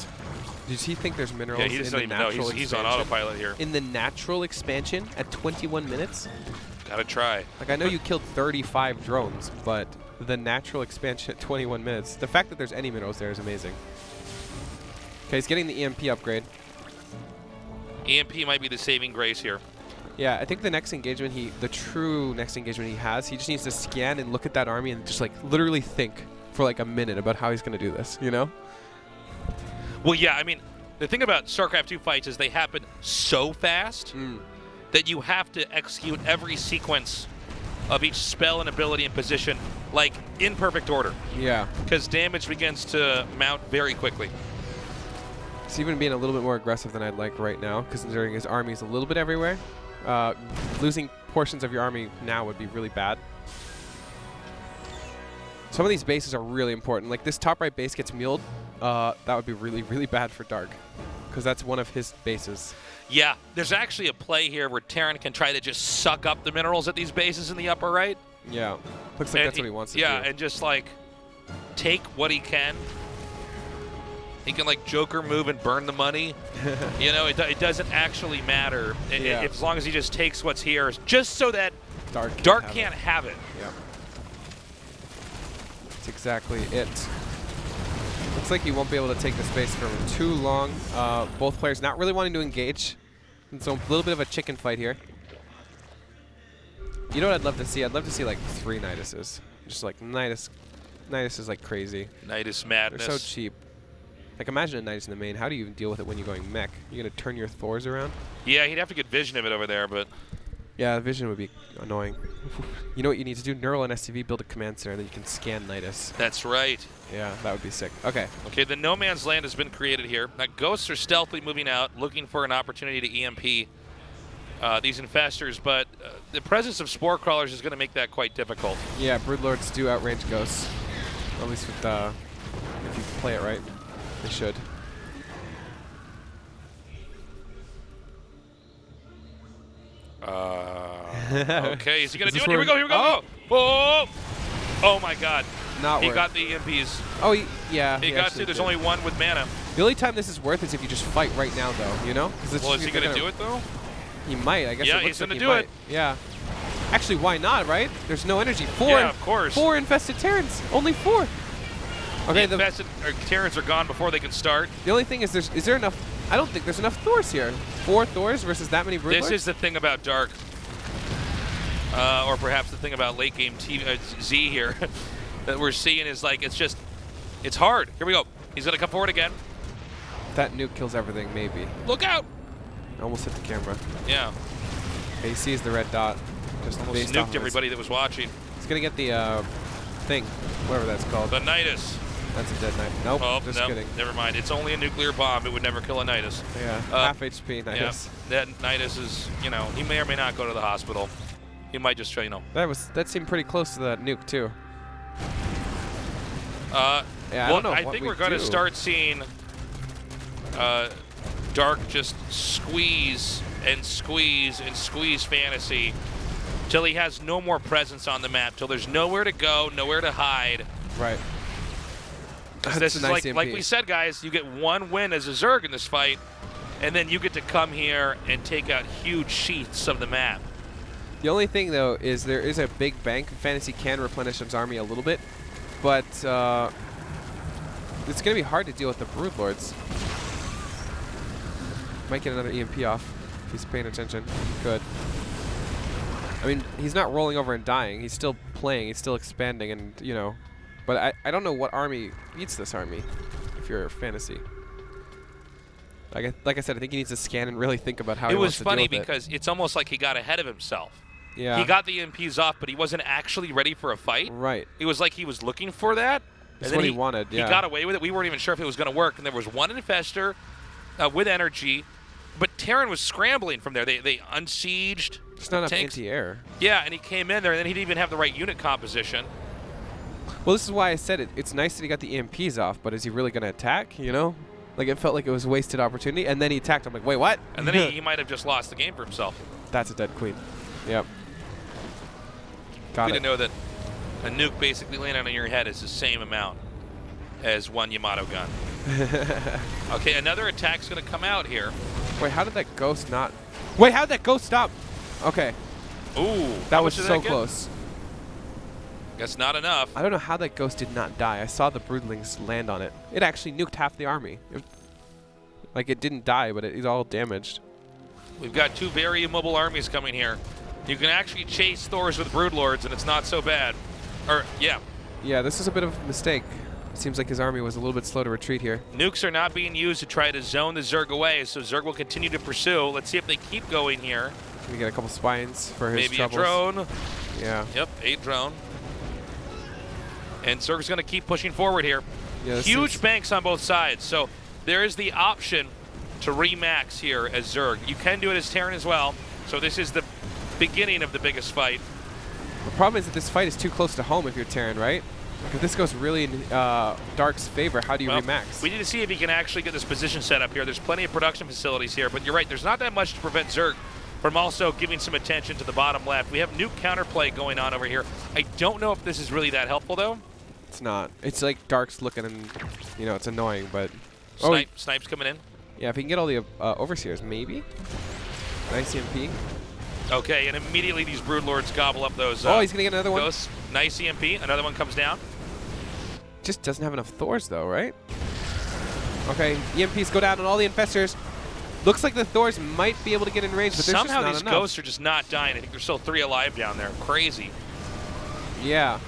Does he think there's minerals Yeah, he doesn't in the even know. natural He's on expansion? autopilot here. In the natural expansion at 21 minutes? Gotta try. Like, I know you killed 35 drones, but the natural expansion at 21 minutes, the fact that there's any minerals there is amazing. Okay, he's getting the EMP upgrade. EMP might be the saving grace here. Yeah, I think the next engagement the true next engagement he has, he just needs to scan and look at that army and just like literally think for like a minute about how he's going to do this, you know? Well, yeah, I mean, the thing about StarCraft 2 fights is they happen so fast that you have to execute every sequence of each spell and ability and position like in perfect order. Yeah. Because damage begins to mount very quickly. He's even being a little bit more aggressive than I'd like right now, considering his army's a little bit everywhere. Losing portions of your army now would be really bad. Some of these bases are really important. Like this top right base gets muled. That would be really, really bad for Dark, because that's one of his bases. Yeah, there's actually a play here where Terran can try to just suck up the minerals at these bases in the upper right. Yeah, looks like that's what he wants to do. Yeah, and just like take what he can. He can like Joker move and burn the money. You know, it doesn't actually matter as long as he just takes what's here, just so that Dark can't have it. Yeah, that's exactly it. Looks like he won't be able to take the space for too long. Both players not really wanting to engage. And so a little bit of a chicken fight here. You know what I'd love to see? I'd love to see like 3 Niduses. Just like Nidus is like crazy. Nidus madness. They're so cheap. Like imagine a Nidus in the main. How do you even deal with it when you're going mech? You're gonna turn your Thors around? Yeah, he'd have to get vision of it over there, but yeah, vision would be annoying. You know what you need to do? Neural and STV, build a command center, and then you can scan Nidus. That's right. Yeah, that would be sick. Okay. Okay, the no man's land has been created here. Now ghosts are stealthily moving out, looking for an opportunity to EMP these infestors, but the presence of spore crawlers is going to make that quite difficult. Yeah, broodlords do outrange ghosts. At least with if you play it right, they should. Okay, is he going to do it? Here we go, here we go. Oh my God. He got the EMPs. Oh, yeah. He got to. There's only one with mana. The only time this is worth is if you just fight right now, though, you know? Well, is he going to do it, though? He might. I guess yeah, it looks he's going to do it. Yeah. Actually, why not, right? There's no energy. Yeah, of course. 4 infested Terrans. Only 4. Okay, the infested Terrans are gone before they can start. The only thing is, is there enough? I don't think there's enough Thors here. 4 Thors versus that many broodlords? This is the thing about Dark. Or perhaps the thing about late game Z here that we're seeing is like it's hard. Here we go. He's gonna come forward again. That nuke kills everything, maybe. Look out! Almost hit the camera. Yeah. Okay, he sees the red dot. Just almost nuked everybody that was watching. He's gonna get the thing, whatever that's called. The Nidus. That's a dead knight. Nope. Oh, just no, kidding. Never mind. It's only a nuclear bomb. It would never kill a Nidus. Yeah. Half HP Nidus. Yeah. That Nidus is, he may or may not go to the hospital. He might just, That seemed pretty close to that nuke too. Yeah, well, I think we're going to start seeing Dark just squeeze and squeeze and squeeze FanTaSy till he has no more presence on the map, till there's nowhere to go, nowhere to hide. Right. This is nice like we said, guys, you get one win as a Zerg in this fight, and then you get to come here and take out huge sheaths of the map. The only thing, though, is there is a big bank. FanTaSy can replenish his army a little bit, but it's going to be hard to deal with the broodlords. Might get another EMP off if he's paying attention. Good. I mean, he's not rolling over and dying. He's still playing. He's still expanding, and But I don't know what army beats this army. If you're FanTaSy. Like I said, I think he needs to scan and really think about how he wants to deal with it. It was funny because it's almost like he got ahead of himself. Yeah. He got the EMPs off, but he wasn't actually ready for a fight. Right. It was like he was looking for that. That's what he wanted, yeah. He got away with it. We weren't even sure if it was going to work. And there was one infestor with energy, but Terran was scrambling from there. They unsieged. It's not enough anti-air. Yeah, and he came in there, and then he didn't even have the right unit composition. Well, this is why I said it. It's nice that he got the EMPs off, but is he really going to attack, you know? Like, it felt like it was a wasted opportunity, and then he attacked. I'm like, wait, what? And then he might have just lost the game for himself. That's a dead queen. Yep. Got We it. didn't know that a nuke basically landing on your head is the same amount as one Yamato gun. Okay, another attack's going to come out here. Wait, how did that ghost not... Wait, how did that ghost stop? Okay. Ooh. That was so close. Guess not enough. I don't know how that ghost did not die. I saw the broodlings land on it. It actually nuked half the army. Like, it didn't die, but it's all damaged. We've got 2 very immobile armies coming here. You can actually chase Thors with Broodlords, and it's not so bad. Or, yeah. Yeah, this is a bit of a mistake. It seems like his army was a little bit slow to retreat here. Nukes are not being used to try to zone the Zerg away, so Zerg will continue to pursue. Let's see if they keep going here. We get a couple spines for his Maybe troubles. a drone. Yeah. Yep, 8 drone. And Zerg's going to keep pushing forward here. Yeah, Huge banks on both sides, so there is the option to remax here as Zerg. You can do it as Terran as well, so this is the beginning of the biggest fight. The problem is that this fight is too close to home if you're Terran, right? If this goes really in Dark's favor, how do you remax? We need to see if he can actually get this position set up here. There's plenty of production facilities here, but you're right, there's not that much to prevent Zerg from also giving some attention to the bottom left. We have nuke counterplay going on over here. I don't know if this is really that helpful, though. It's not. It's like Dark's looking and, you know, it's annoying, but... Snipes coming in. Yeah, if he can get all the Overseers, maybe? Nice EMP. Okay, and immediately these Broodlords gobble up those he's going to get another one. Ghosts. Nice EMP. Another one comes down. Just doesn't have enough Thors, though, right? Okay, EMPs go down on all the Infestors. Looks like the Thors might be able to get in range, but somehow just not these enough. Ghosts are just not dying. I think there's still 3 alive down there. Crazy. Yeah.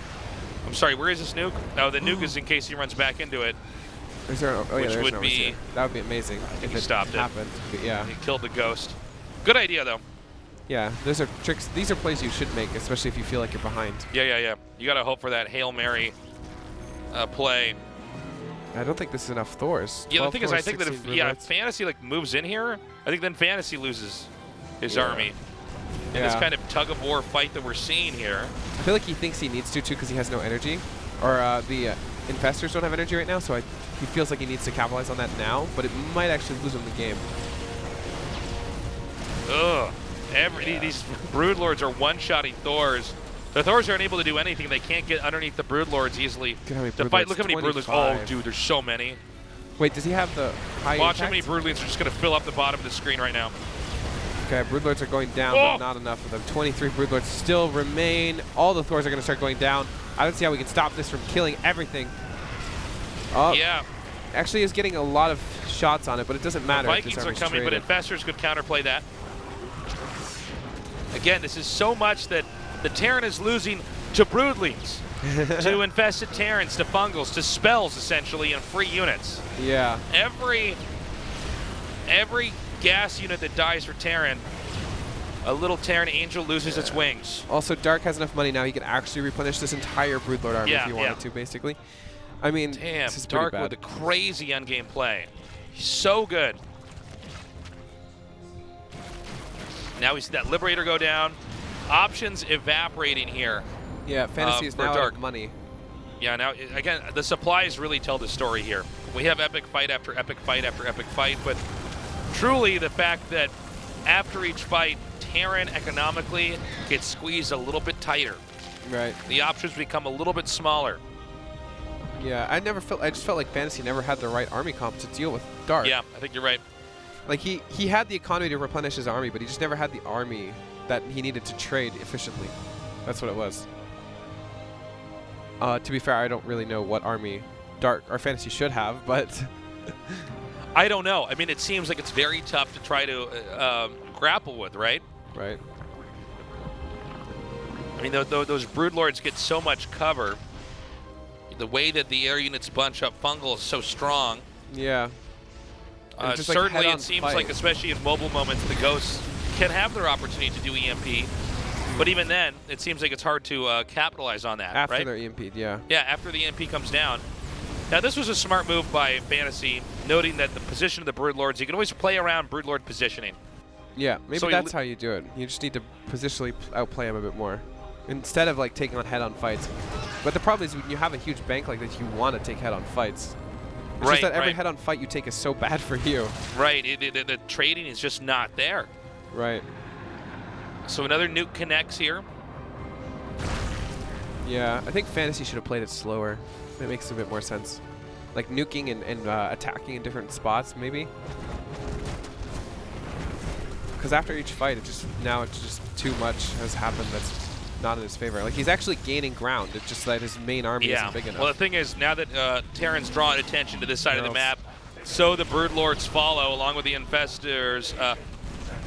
I'm sorry, where is this nuke? Oh, the nuke is in case he runs back into it. Is there Which there is would an be... Overseer. That would be amazing if he it stopped happened. Yeah. He killed the Ghost. Good idea, though. Yeah, those are tricks. These are plays you should make, especially if you feel like you're behind. Yeah. You got to hope for that Hail Mary play. I don't think this is enough Thors. Yeah, the thing is, I 12 think that if 16 FanTaSy like moves in here, I think then FanTaSy loses his army. In Yeah. this kind of tug-of-war fight that we're seeing here. I feel like he thinks he needs to, too, because he has no energy. Or the Infestors don't have energy right now, so he feels like he needs to capitalize on that now, but it might actually lose him the game. Ugh. These Broodlords are one-shotting Thors. The Thors aren't able to do anything. They can't get underneath the Broodlords easily. To fight. Look how many Broodlords. Oh, dude, there's so many. Wait, does he have the high Watch impact? how many Broodlords are just going to fill up the bottom of the screen right now. Okay, Broodlords are going down, but not enough of them. 23 Broodlords still remain. All the Thors are going to start going down. I don't see how we can stop this from killing everything. Oh, yeah. Actually, is getting a lot of shots on it, but it doesn't matter. The Vikings are coming, but Infestors could counterplay that. Again, this is so much that the Terran is losing to Broodlings, to infested Terrans, to Fungals, to spells, essentially, and free units. Yeah. Every gas unit that dies for Terran, a little Terran Angel loses its wings. Also, Dark has enough money now. He can actually replenish this entire Broodlord army if he wanted to, basically. I mean, damn, this is Dark pretty bad. with a crazy endgame play. He's so good. Now we see that Liberator go down. Options evaporating here. Yeah, FanTaSy is now out of money. Yeah, now, again, the supplies really tell the story here. We have epic fight after epic fight after epic fight, but truly the fact that after each fight, Terran economically gets squeezed a little bit tighter. Right. The options become a little bit smaller. Yeah, I just felt like FanTaSy never had the right army comp to deal with Dark. Yeah, I think you're right. Like, he had the economy to replenish his army, but he just never had the army that he needed to trade efficiently. That's what it was. To be fair, I don't really know what army Dark or FanTaSy should have, but... I don't know. I mean, it seems like it's very tough to try to grapple with, right? Right. I mean, those Broodlords get so much cover. The way that the air units bunch up Fungal is so strong. Yeah. Certainly, it seems like, especially in mobile moments, the Ghosts can have their opportunity to do EMP. But even then, it seems like it's hard to capitalize on that, after right? they're EMP'd, yeah. Yeah, after the EMP comes down. Now, this was a smart move by FanTaSy, noting that the position of the Broodlords, you can always play around Broodlord positioning. Yeah, maybe So that's how you do it. You just need to positionally outplay him a bit more. instead of like taking on head-on fights. But the problem is when you have a huge bank like this, you want to take head-on fights. It's just that every head-on fight you take is so bad for you. Right. The trading is just not there. Right. So another nuke connects here. Yeah, I think FanTaSy should have played it slower. It makes a bit more sense. Like nuking and attacking in different spots, maybe. Because after each fight, now it's just too much has happened that's not in his favor. Like he's actually gaining ground. It's just that his main army isn't big enough. Well, the thing is, now that Terran's drawn attention to this side of the map, so the Broodlords follow along with the Infestors.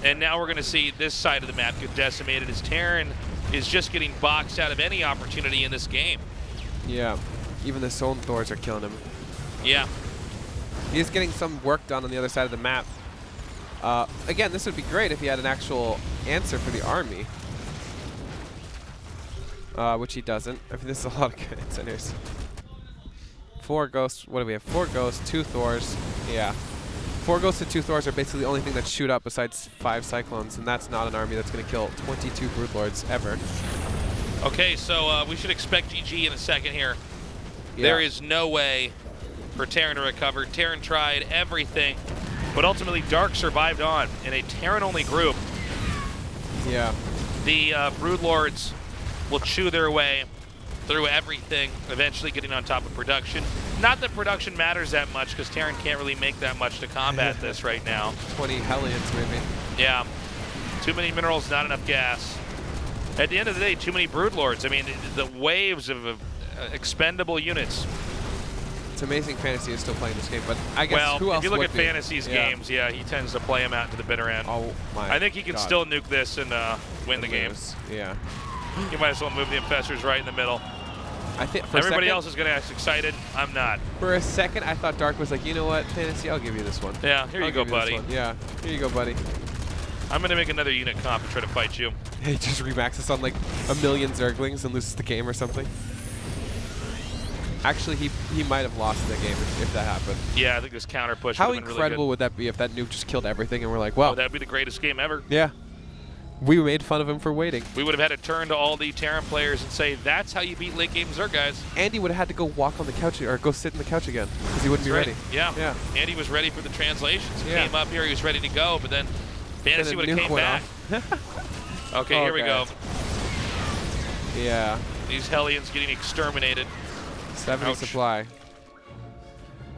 And now we're going to see this side of the map get decimated as Terran is just getting boxed out of any opportunity in this game. Yeah, even the Zone Thors are killing him. Yeah. He's getting some work done on the other side of the map. Again, this would be great if he had an actual answer for the army. Which he doesn't. I mean, this is a lot of command centers. 4 ghosts. What do we have? 4 ghosts, 2 Thors. Yeah. 4 ghosts and 2 Thors are basically the only thing that shoot up besides 5 Cyclones, and that's not an army that's going to kill 22 Broodlords ever. Okay, so we should expect GG in a second here. Yeah. There is no way for Terran to recover. Terran tried everything, but ultimately Dark survived on in a Terran-only group. Yeah. The Broodlords will chew their way through everything, eventually getting on top of production. Not that production matters that much, because Terran can't really make that much to combat this right now. 20 Hellions, maybe. Yeah. Too many minerals, not enough gas. At the end of the day, too many Broodlords. I mean, the waves of expendable units. It's amazing FanTaSy is still playing this game, but I guess who else if you look would at be? FanTaSy's games, yeah, he tends to play them out to the bitter end. Oh my I think he can still nuke this and win the game. Yeah. You might as well move the Infestors right in the middle. I think everybody else is going to act excited. I'm not. For a second, I thought Dark was like, you know what, FanTaSy, I'll give you this one. Yeah, here you go, buddy. Yeah, here you go, buddy. I'm going to make another unit comp and try to fight you. He just remaxes on like 1,000,000 Zerglings and loses the game or something. Actually, he might have lost the game if that happened. Yeah, I think this counter push How would have been really incredible good. would that be if that nuke just killed everything and we're like, wow. Oh, that would be the greatest game ever. Yeah. We made fun of him for waiting. We would have had to turn to all the Terran players and say, that's how you beat late game Zerg, guys. Andy would have had to go walk on the couch or go sit in the couch again because he wouldn't be ready. Yeah. Andy was ready for the translations. He came up here, he was ready to go, but then FanTaSy would have came back. Okay, here we go. Yeah. These Hellions getting exterminated. 70 supply.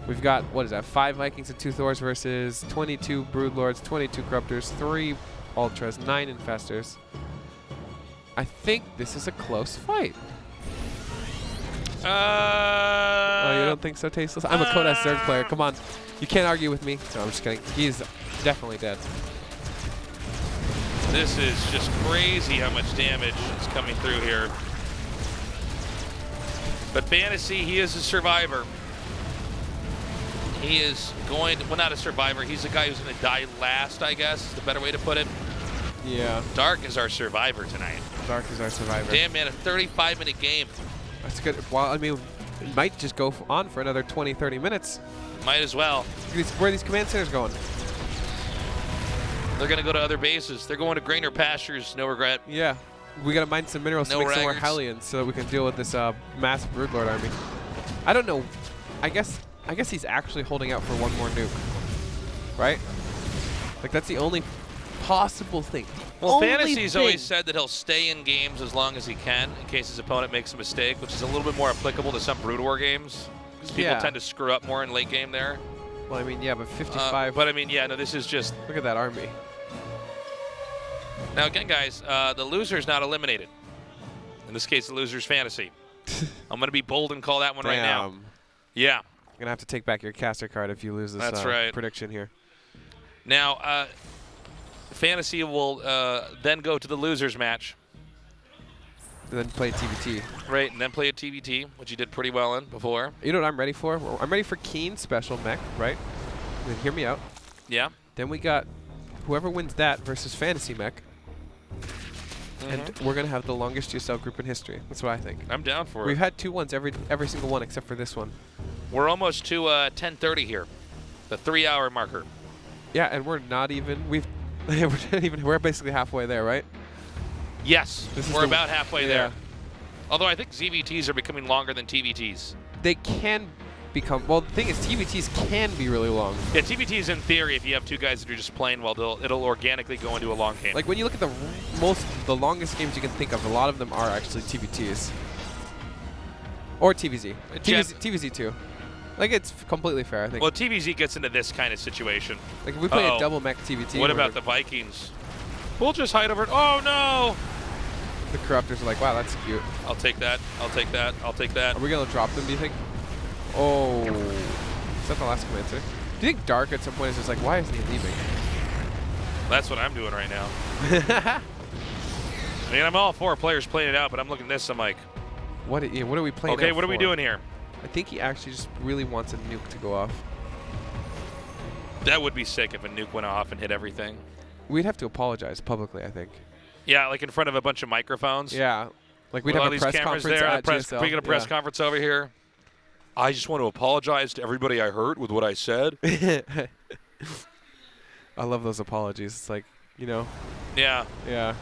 We've got, what is that, 5 Vikings and 2 Thors versus 22 Broodlords, 22 Corruptors, 3 Ultras, 9 Infestors. I think this is a close fight. Oh, you don't think so, Tasteless? I'm a Kodas Zerg player. Come on. You can't argue with me. No, I'm just kidding. He's definitely dead. This is just crazy how much damage is coming through here. But FanTaSy, he is a survivor. He is going to, well, not a survivor. He's the guy who's going to die last, I guess, is the better way to put it. Yeah. Dark is our survivor tonight. Dark is our survivor. Damn, man, a 35-minute game. That's good. Well, I mean, it might just go on for another 20, 30 minutes. Might as well. Where are these command centers going? They're going to go to other bases. They're going to greener pastures, no regret. Yeah. We got to mine some minerals to make some more Hellions so that we can deal with this mass Broodlord army. I don't know. I guess he's actually holding out for one more nuke. Right? Like, that's the only possible thing. Well, FanTaSy's always said that he'll stay in games as long as he can in case his opponent makes a mistake, which is a little bit more applicable to some Brood War games. Because people tend to screw up more in late game there. Well, I mean, yeah, but 55. But I mean, yeah, no, this is just... Look at that army. Now, again, guys, the loser's not eliminated. In this case, the loser's FanTaSy. I'm going to be bold and call that one right now. Yeah. You're going to have to take back your caster card if you lose this prediction here. Now, FanTaSy will then go to the loser's match. And then play TBT. Right, and then play a TBT, which you did pretty well in before. You know what I'm ready for? I'm ready for Keen special mech, right? Then hear me out. Yeah. Then we got whoever wins that versus FanTaSy mech. And we're going to have the longest GSL group in history. That's what I think. I'm down for it. We've had 2-1s every single one except for this one. We're almost to 10:30 here, the 3-hour marker. Yeah, and we're not even we're basically halfway there, right? Yes, This is we're the- about halfway yeah. there. Although I think ZVTs are becoming longer than TVTs. They can become, well, the thing is, TVTs can be really long. Yeah, TVTs in theory, if you have two guys that are just playing well, it'll organically go into a long game. Like when you look at the longest games you can think of, a lot of them are actually TVTs. Or TVZ. TVZ too. Like it's completely fair, I think. Well, TVZ gets into this kind of situation. Like if we play a double mech TVT. What about the Vikings? We'll just hide over it. Oh no! The Corruptors are like, wow, that's cute. I'll take that. I'll take that. I'll take that. Are we gonna drop them, do you think? Oh. Is that the last commander? Do you think Dark at some point is just like, why isn't he leaving? That's what I'm doing right now. I mean, I'm all for players playing it out, but I'm looking at this, I'm like, what are we playing? okay, out what are we for? doing here? I think he actually just really wants a nuke to go off. That would be sick if a nuke went off and hit everything. We'd have to apologize publicly, I think. Yeah, like in front of a bunch of microphones. Yeah. Like we'd With all have a these press cameras conference there, at GSL. we get a press conference over here. I just want to apologize to everybody I hurt with what I said. I love those apologies. It's like, you know. Yeah. Yeah.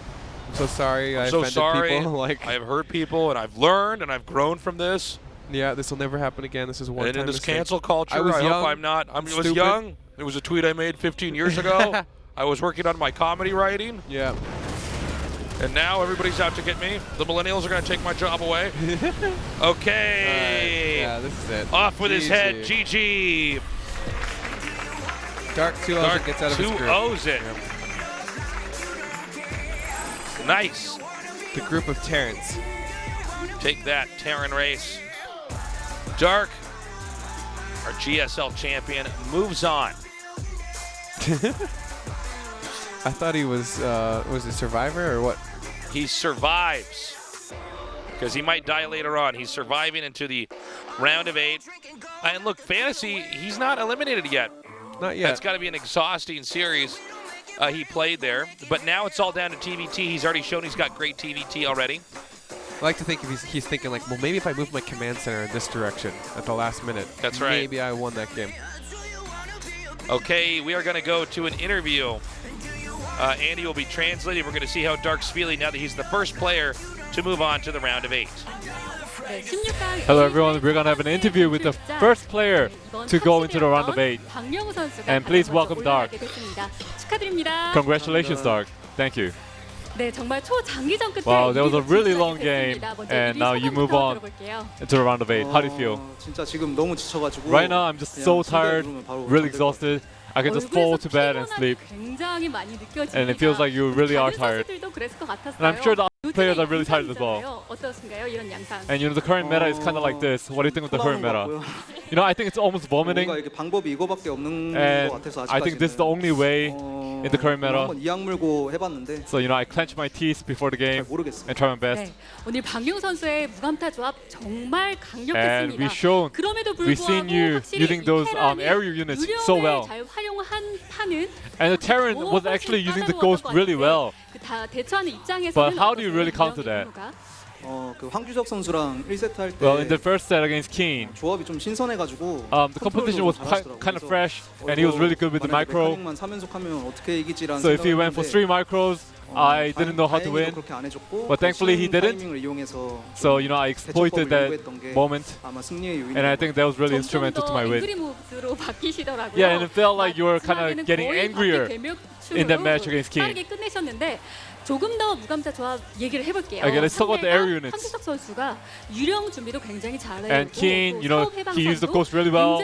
I'm so sorry. I so offended sorry. people. Like, I have hurt people, and I've learned, and I've grown from this. yeah, this will never happen again. This is one time And in this mistake. cancel culture, I was hope young, I'm not. I was stupid. young. It was a tweet I made 15 years ago. I was working on my comedy writing. Yeah. And now everybody's out to get me. The millennials are going to take my job away. Okay. Yeah, this is it. Off with his GG. head. GG. Dark 2-0 Dark gets out of his group. 2-0's it. Nice. The group of Terrans. Take that, Terran race. Dark, our GSL champion, moves on. I thought he was a survivor or what? He survives. Because he might die later on. He's surviving into the round of 8. And look, FanTaSy, he's not eliminated yet. Not yet. That's got to be an exhausting series he played there. But now it's all down to TVT. He's already shown he's got great TVT already. I like to think if he's thinking like, well, maybe if I move my command center in this direction at the last minute, That's right. maybe I won that game. Okay, we are going to go to an interview. Andy will be translating. We're going to see how Dark's feeling now that he's the first player to move on to the round of 8. Hello everyone, we're going to have an interview with the first player to go into the round of 8. And please welcome Dark. Congratulations Dark. Thank you. Wow, that was a really long game, and now you move on into the round of 8. How do you feel? Right now, I'm just so tired, really exhausted. I can just fall to bed and sleep. And it feels like you really are tired. And I'm sure the other players are really tired as well. And you know, the current meta is kind of like this. What do you think of the current meta? You know, I think it's almost vomiting. And I think this is the only way in the current meta. So, you know, I clench my teeth before the game and try my best. And we've seen you using those area units so well. And the Terran was actually using the Ghost really well. But how do you really counter that? Well, in the first set against Keen, the competition was kind of fresh, and he was really good with the micro. So if he went for 3 micros, I didn't know how to win, but thankfully he didn't. So, you know, I exploited that moment, and I think that was really instrumental to my win. Yeah, and it felt like you were kind of getting angrier in that match against Keen. Okay, let's talk about the area units. And Keen, you know, he used the Ghost really well.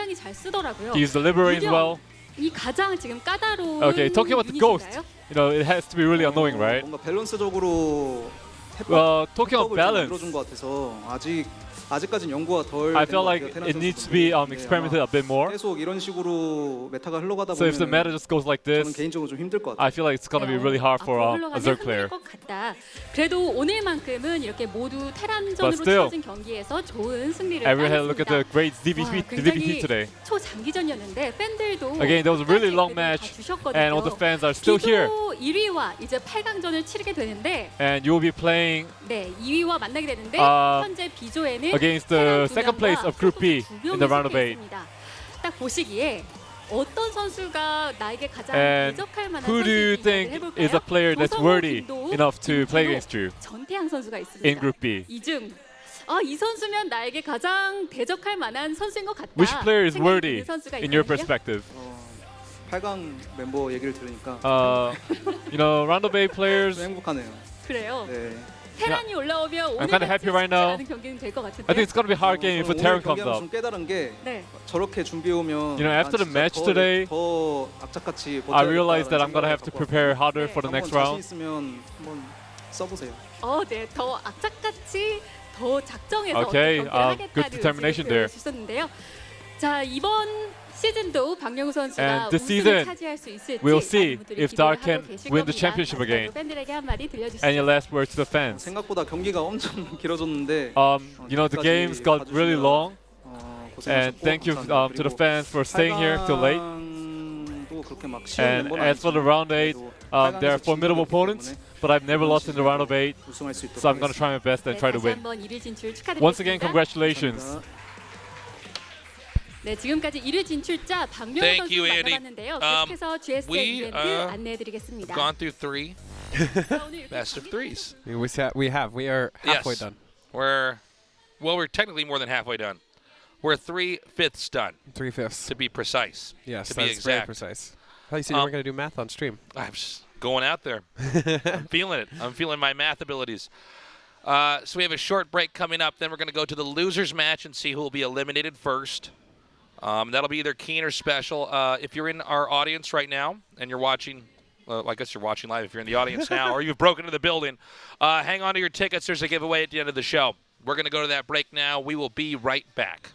He used the Liberate as well. Okay, talking about the Ghost, you know, it has to be really annoying, right? Well, talking about balance, I feel like it needs to be experimented a bit more. So if the meta just goes like this, I feel like it's going to be really hard for a Zerg player. But still, everyone had a look at the great DVP today. Again, there was a really long match, and all the fans are still here. And you will be playing against the second place of Group B in the round of 8. And who do you think is a player that's worthy enough to play against you 전태양 선수가 있습니다. in Group B. 이중. 이 선수면 나에게 가장 대적할 만한 선수인 것 같다. Which player is 생각이 worthy 드는 선수가 in your 있거든요. perspective? 8강 멤버 얘기를 들으니까 You know, round of 8 players. 좀 행복하네요. 그래요. 네. 테란이 올라오면 오늘 kinda happy right now. 경기는 될 것 같은데. I think it's gonna be a hard game if a Terran comes 경기하면서 up. 좀 깨달은 게 네. 저렇게 준비해 오면 You know, after the match today, 더 악착같이 I realized that I'm gonna have to prepare harder for the next 자신 round. 있으면 한번 써보세요. 네, 더 악착같이 더 작정해서 Okay, 경기를 하겠다는 good determination there. 주셨는데요. 자, 이번 시즌도 박영우 선수가 And this 우승을 season, 차지할 수 있을지 we'll see 많은 분들이 if 기대를 Dark 하고 can 계실 win the 겁니다. championship again. 팬들에게 한마디 들려주시죠. And your last word to the fans. 생각보다 경기가 엄청 길어졌는데 You know, the games got really long. And thank you to the fans for staying here till late. And as for the round 8, they are formidable opponents, but I've never lost in the round of 8, so I'm going to try my best and try to win. Once again, congratulations. 네, 지금까지 1위 진출자 박명호 Thank 선수 you, Andy. 만나봤는데요. 계속해서 GSL we, 이벤트 안내해드리겠습니다. Gone through 3 best of 3s. We are halfway Yes. done. We're technically more than halfway done. We're 3/5 done, 3/5. to be precise. Yes, to be that's very exact. precise. I thought you said you weren't going to do math on stream. I'm just going out there. I'm feeling it. I'm feeling my math abilities. So we have a short break coming up. Then we're going to go to the losers match and see who will be eliminated first. That'll be either Keen or Special. If you're in our audience right now and you're watching, I guess you're watching live if you're in the audience now, or you've broken into the building, hang on to your tickets. There's a giveaway at the end of the show. We're going to go to that break now. We will be right back.